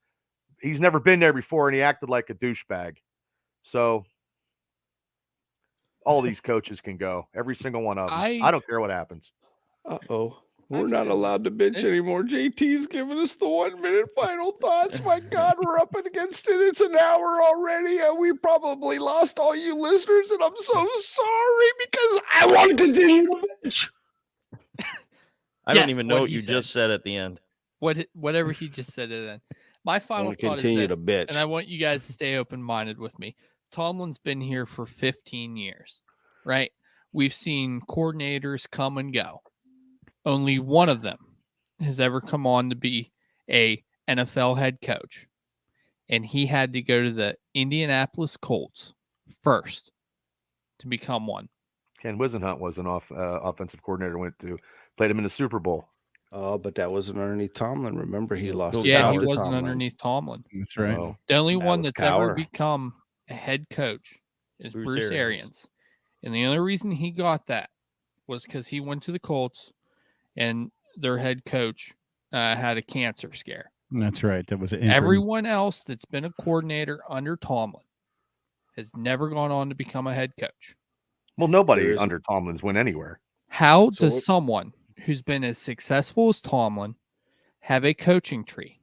He's never been there before, and he acted like a douchebag. So all these coaches can go, every single one of them. I don't care what happens. Uh-oh. I We're not feel allowed to bench it's- anymore. JT's giving us the 1 minute final thoughts. My God, we're up against it. It's an hour already, and we probably lost all you listeners, and I'm so sorry because I want to continue to bench. I don't Yes, even what know what he you said. just said at the end. Whatever he just said it then. My I final want to thought is continue to this, bitch. and I want you guys to stay open-minded with me. Tomlin's been here for 15 years, right? We've seen coordinators come and go. Only one of them has ever come on to be a NFL head coach, and he had to go to the Indianapolis Colts first to become one. Ken Wisenhunt was an offensive coordinator, played him in the Super Bowl. Oh, but that wasn't underneath Tomlin. Remember, he lost. Bill the Yeah, job he to wasn't Tomlin. underneath Tomlin. That's right. Oh, The only That one was that's ever Cowher. become a head coach is Bruce Bruce Arians. Arians. And the only reason he got that was because he went to the Colts and their head coach had a cancer scare. That's right. That was an interim. Everyone else that's been a coordinator under Tomlin has never gone on to become a head coach. well, nobody There is- under Tomlin's went anywhere. How So does what- someone who's been as successful as Tomlin have a coaching tree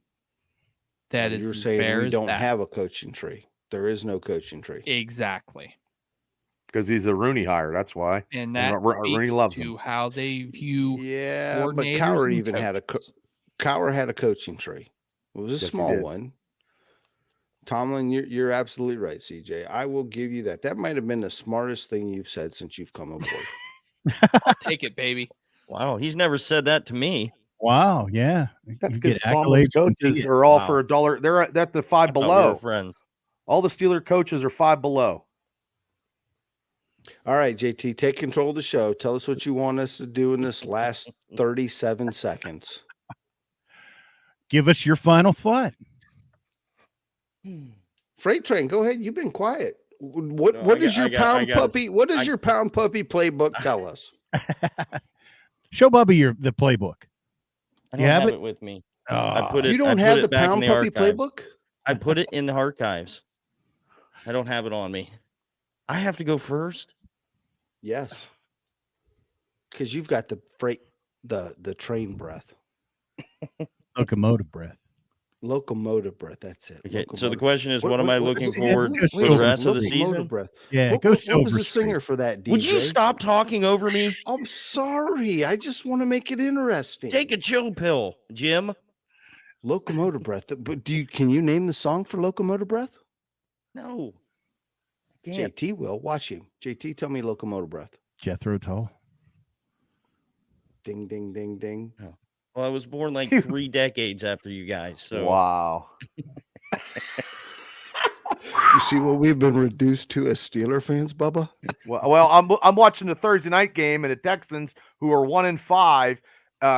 that is You're as saying bare we as don't that? have a coaching tree. There is no coaching tree. Exactly. Because he's a Rooney hire. That's why. And that Rooney speaks loves to him. how they view Yeah, but coordinators Cowher and even had a coaches. Cowher had a coaching tree. It was a Yes, he small did. one. Tomlin, you're absolutely right, CJ. I will give you that. That might have been the smartest thing you've said since you've come aboard. I'll take it, baby. Wow, he's never said that to me. Wow. Yeah. That's You because get Tomlin's accolades from coaches Tia. are all Wow. for $1. They're at the five I thought we below. were friends. All the Steeler coaches are five below. All right, JT, take control of the show. Tell us what you want us to do in this last 37 seconds. Give us your final thought. Freight Train, go ahead. You've been quiet. What No, what I does got- your I got- pound I got- puppy? What does I- your pound puppy playbook tell us? Show Bubby the playbook. I You don't have have it? it with me. Oh, put it- You don't I have put the it back in pound the puppy archives. playbook? I put it in the archives. I don't have it on me. I have to go first. Yes. Because you've got the freight, the train breath. locomotive breath. Locomotive breath. That's it. Okay, so the Locomotive. question is, what am I looking is it? forward Let's for go the Silver rest of the Streak. season? Breath. Yeah, What, go what Silver was the Streak. singer for that, DJ? Would you stop talking over me? I'm sorry. I just want to make it interesting. Take a chill pill, Jim. Locomotive breath. But can you name the song for Locomotive breath? No. I can't. JT will. Watch him. JT, tell me Locomotive breath. Jethro Tull. Ding, ding, ding, ding. Well, I was born like 3 decades after you guys. So Wow. You see what we've been reduced to as Steeler fans, Bubba? Well, I'm watching the Thursday night game, and the Texans, who are 1-5,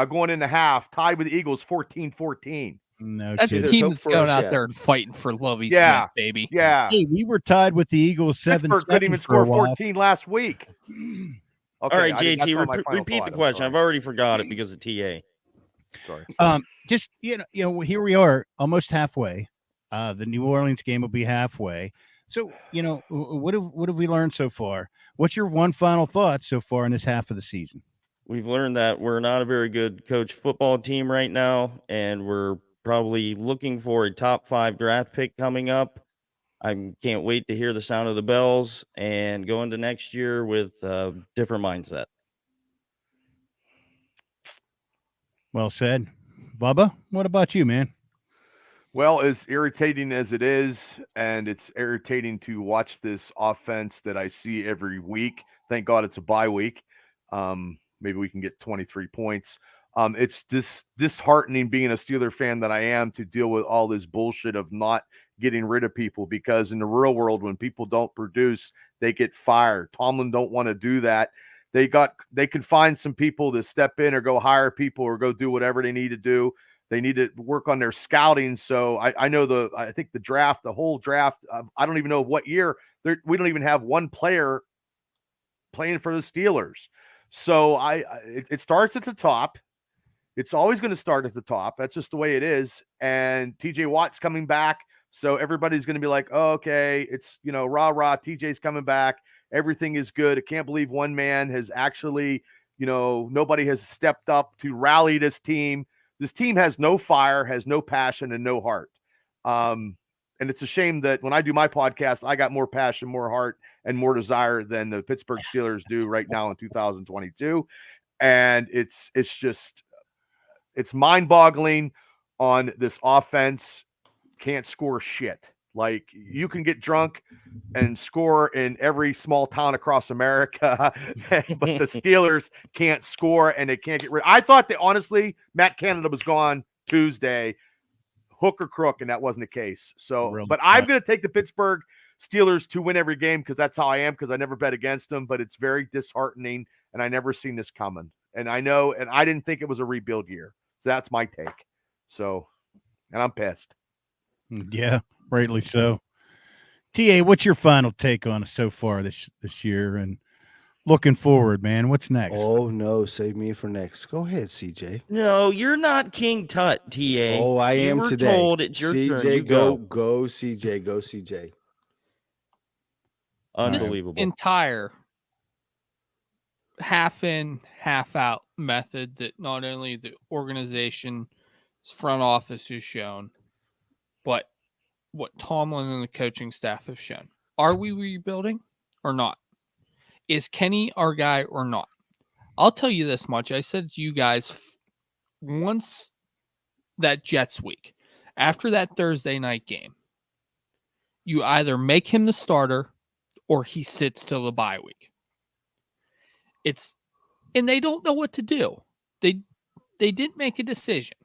going into half, tied with the Eagles 14-14. No, That's the kidding. there's team hope that's for going us out yet. there and fighting for Lovie Yeah. Smith, baby. Yeah. Hey, we were tied with the Eagles 7-7 Pittsburgh couldn't even for a score while. 14 last week. Okay, all right, that's JT, not my final repeat thought, the I'm question. I've sorry. already forgot it because of TA. Sorry. Just here we are, almost halfway. The New Orleans game will be halfway. So, what have we learned so far? What's your one final thought so far in this half of the season? We've learned that we're not a very good coach football team right now, and we're probably looking for a top 5 draft pick coming up. I can't wait to hear the sound of the bells and go into next year with a different mindset. Well said. Bubba, what about you, man? Well, as irritating as it is, and it's irritating to watch this offense that I see every week. Thank God it's a bye week. Maybe we can get 23 points. It's disheartening being a Steeler fan that I am to deal with all this bullshit of not getting rid of people, because in the real world, when people don't produce, they get fired. Tomlin don't want to do that. They could find some people to step in or go hire people or go do whatever they need to do. They need to work on their scouting. So I know I think the whole draft, I don't even know what year. We don't even have one player playing for the Steelers. So it starts at the top. It's always going to start at the top. That's just the way it is. And TJ Watt's coming back. So everybody's going to be like, oh, okay, it's, rah, rah, TJ's coming back. Everything is good. I can't believe one man has actually, nobody has stepped up to rally this team. This team has no fire, has no passion, and no heart. And it's a shame that when I do my podcast, I got more passion, more heart, and more desire than the Pittsburgh Steelers do right now in 2022. And it's mind-boggling on this offense. Can't score shit. Like, you can get drunk and score in every small town across America, but the Steelers can't score and they can't get rid. I thought that, honestly, Matt Canada was gone Tuesday, hook or crook, and that wasn't the case. So, Really but I'm going to take the Pittsburgh Steelers to win every game because that's how I am, because I never bet against them, but it's very disheartening, and I never seen this coming. And I know, and I didn't think it was a rebuild year. So that's my take. So, and I'm pissed. Yeah, rightly so. TA, what's your final take on it so far this year and looking forward, man? What's next? Oh, no. Save me for next. Go ahead, CJ. No, you're not King Tut, TA. Oh, I am you were today. told it's your CJ, turn. You go, go. go, CJ. Go, CJ. Unbelievable. Entire half in, half out method that not only the organization's front office has shown, but what Tomlin and the coaching staff have shown. Are we rebuilding or not? Is Kenny our guy or not? I'll tell you this much. I said to you guys once that Jets week, after that Thursday night game, you either make him the starter or he sits till the bye week. And they don't know what to do. They didn't make a decision.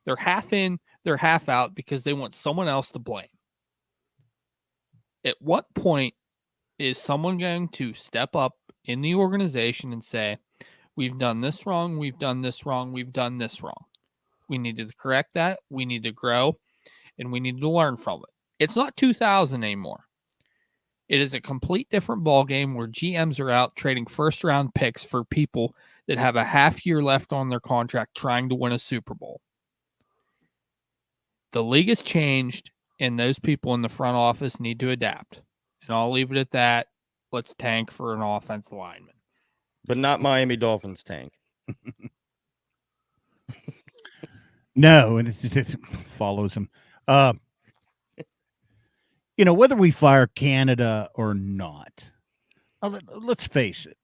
They're half in, they're half out because they want someone else to blame. At what point is someone going to step up in the organization and say, we've done this wrong, we've done this wrong, we've done this wrong. We need to correct that, we need to grow, and we need to learn from it. It's not 2000 anymore. It is a complete different ball game where GMs are out trading first-round picks for people that have a half year left on their contract trying to win a Super Bowl. The league has changed, and those people in the front office need to adapt. And I'll leave it at that. Let's tank for an offensive lineman. But not Miami Dolphins tank. No, and it follows him. Whether we fire Canada or not, let's face it.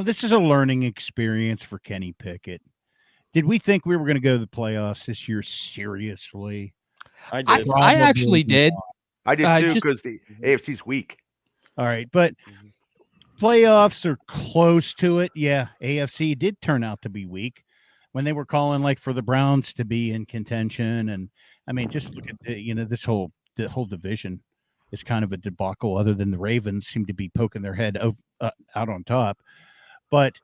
This is a learning experience for Kenny Pickett. Did we think we were going to go to the playoffs this year seriously? I I, did. I actually did. I did too just- because the AFC's weak. All right, but playoffs are close to it. Yeah, AFC did turn out to be weak when they were calling like for the Browns to be in contention, and I mean, just look at the whole division is kind of a debacle. Other than the Ravens seem to be poking their head out on top, but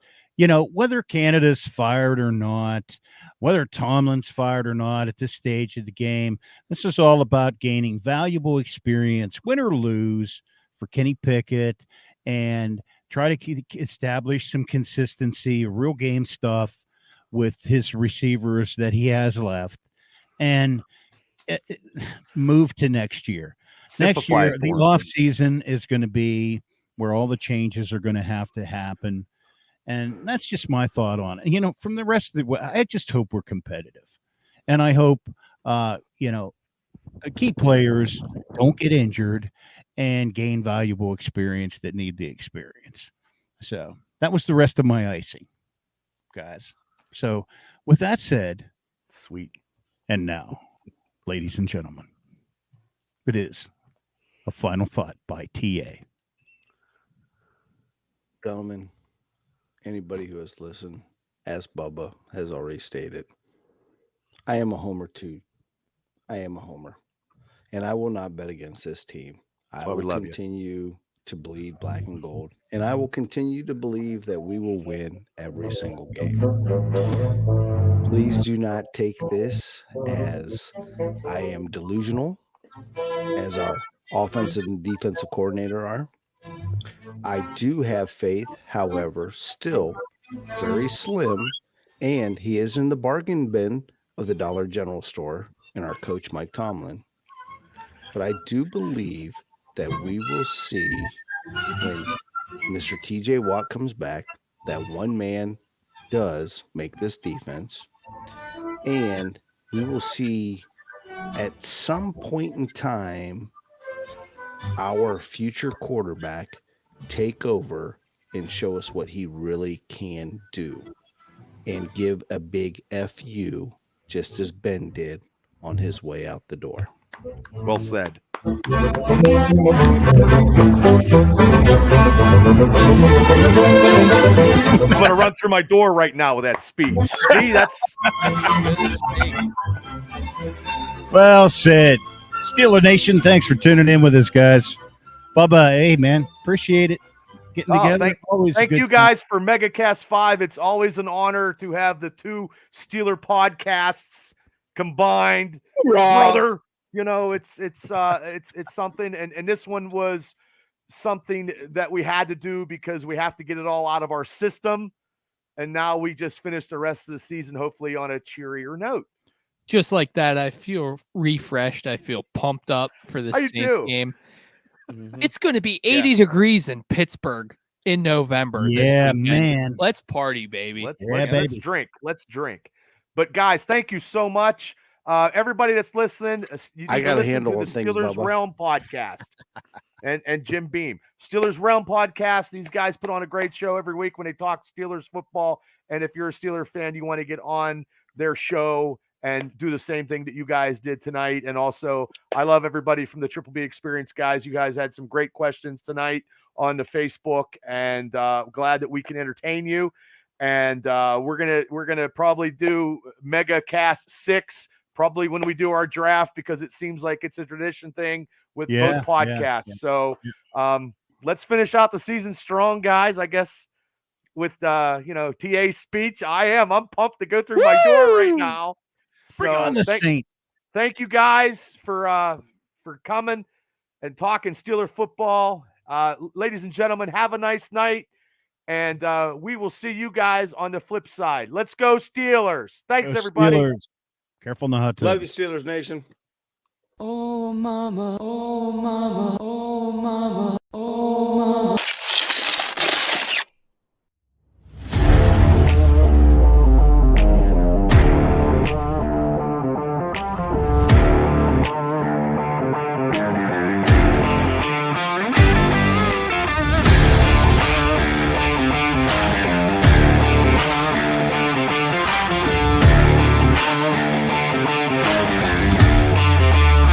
whether Canada's fired or not, whether Tomlin's fired or not at this stage of the game, this is all about gaining valuable experience, win or lose, for Kenny Pickett, and try to establish some consistency, real game stuff with his receivers that he has left, and move to next year. Next Simplify year, it the for him. off season is going to be where all the changes are going to have to happen. And that's just my thought on it. From the rest of I just hope we're competitive. And I hope, key players don't get injured and gain valuable experience that need the experience. So that was the rest of my icing, guys. So with that said, Sweet. and now, ladies and gentlemen, it is a final thought by TA. Gentlemen, anybody who has listened, as Bubba has already stated, I am a homer too. I am a homer. And I will not bet against this team. I why we will love you. continue to bleed black and gold. And I will continue to believe that we will win every single game. Please do not take this as I am delusional, as our offensive and defensive coordinator are. I do have faith, however, still very slim, and he is in the bargain bin of the Dollar General store in our coach Mike Tomlin. But I do believe that we will see when Mr. TJ Watt comes back that one man does make this defense, and we will see at some point in time our future quarterback take over and show us what he really can do and give a big FU just as Ben did on his way out the door. Well said. I'm going to run through my door right now with that speech. See, that's Well said. Steeler Nation, thanks for tuning in with us, guys. Bubba, hey, man, appreciate it. Getting together. Thank you guys for MegaCast 5. It's always an honor to have the two Steeler podcasts combined. Brother, it's something, and this one was something that we had to do because we have to get it all out of our system. And now we just finished the rest of the season, hopefully on a cheerier note. Just like that, I feel refreshed. I feel pumped up for the How you Saints do? game. Mhm. It's going to be 80 degrees in Pittsburgh in November. Yeah, this weekend. man. Let's party, baby. Let's baby. drink. Let's drink. But guys, thank you so much. Everybody that's listening, you I need to got a listen handle to on the things, Steelers Bubba. Realm podcast and Jim Beam. Steelers Realm podcast. These guys put on a great show every week when they talk Steelers football. And if you're a Steeler fan, you want to get on their show and do the same thing that you guys did tonight. And also, I love everybody from the Triple B Experience, guys. You guys had some great questions tonight on the Facebook, and glad that we can entertain you. And we're gonna probably do Mega Cast 6 probably when we do our draft, because it seems like it's a tradition thing with both podcasts. So let's finish out the season strong, guys. I guess with TA's speech, I'm pumped to go through my door right now. Bring So on the Saints. thank you guys for coming and talking Steeler football. Ladies and gentlemen, have a nice night, and we will see you guys on the flip side. Let's go Steelers. Thanks, Go everybody. Steelers. Careful in the hot tub. Love you, Steelers Nation. Oh mama, oh mama, oh mama.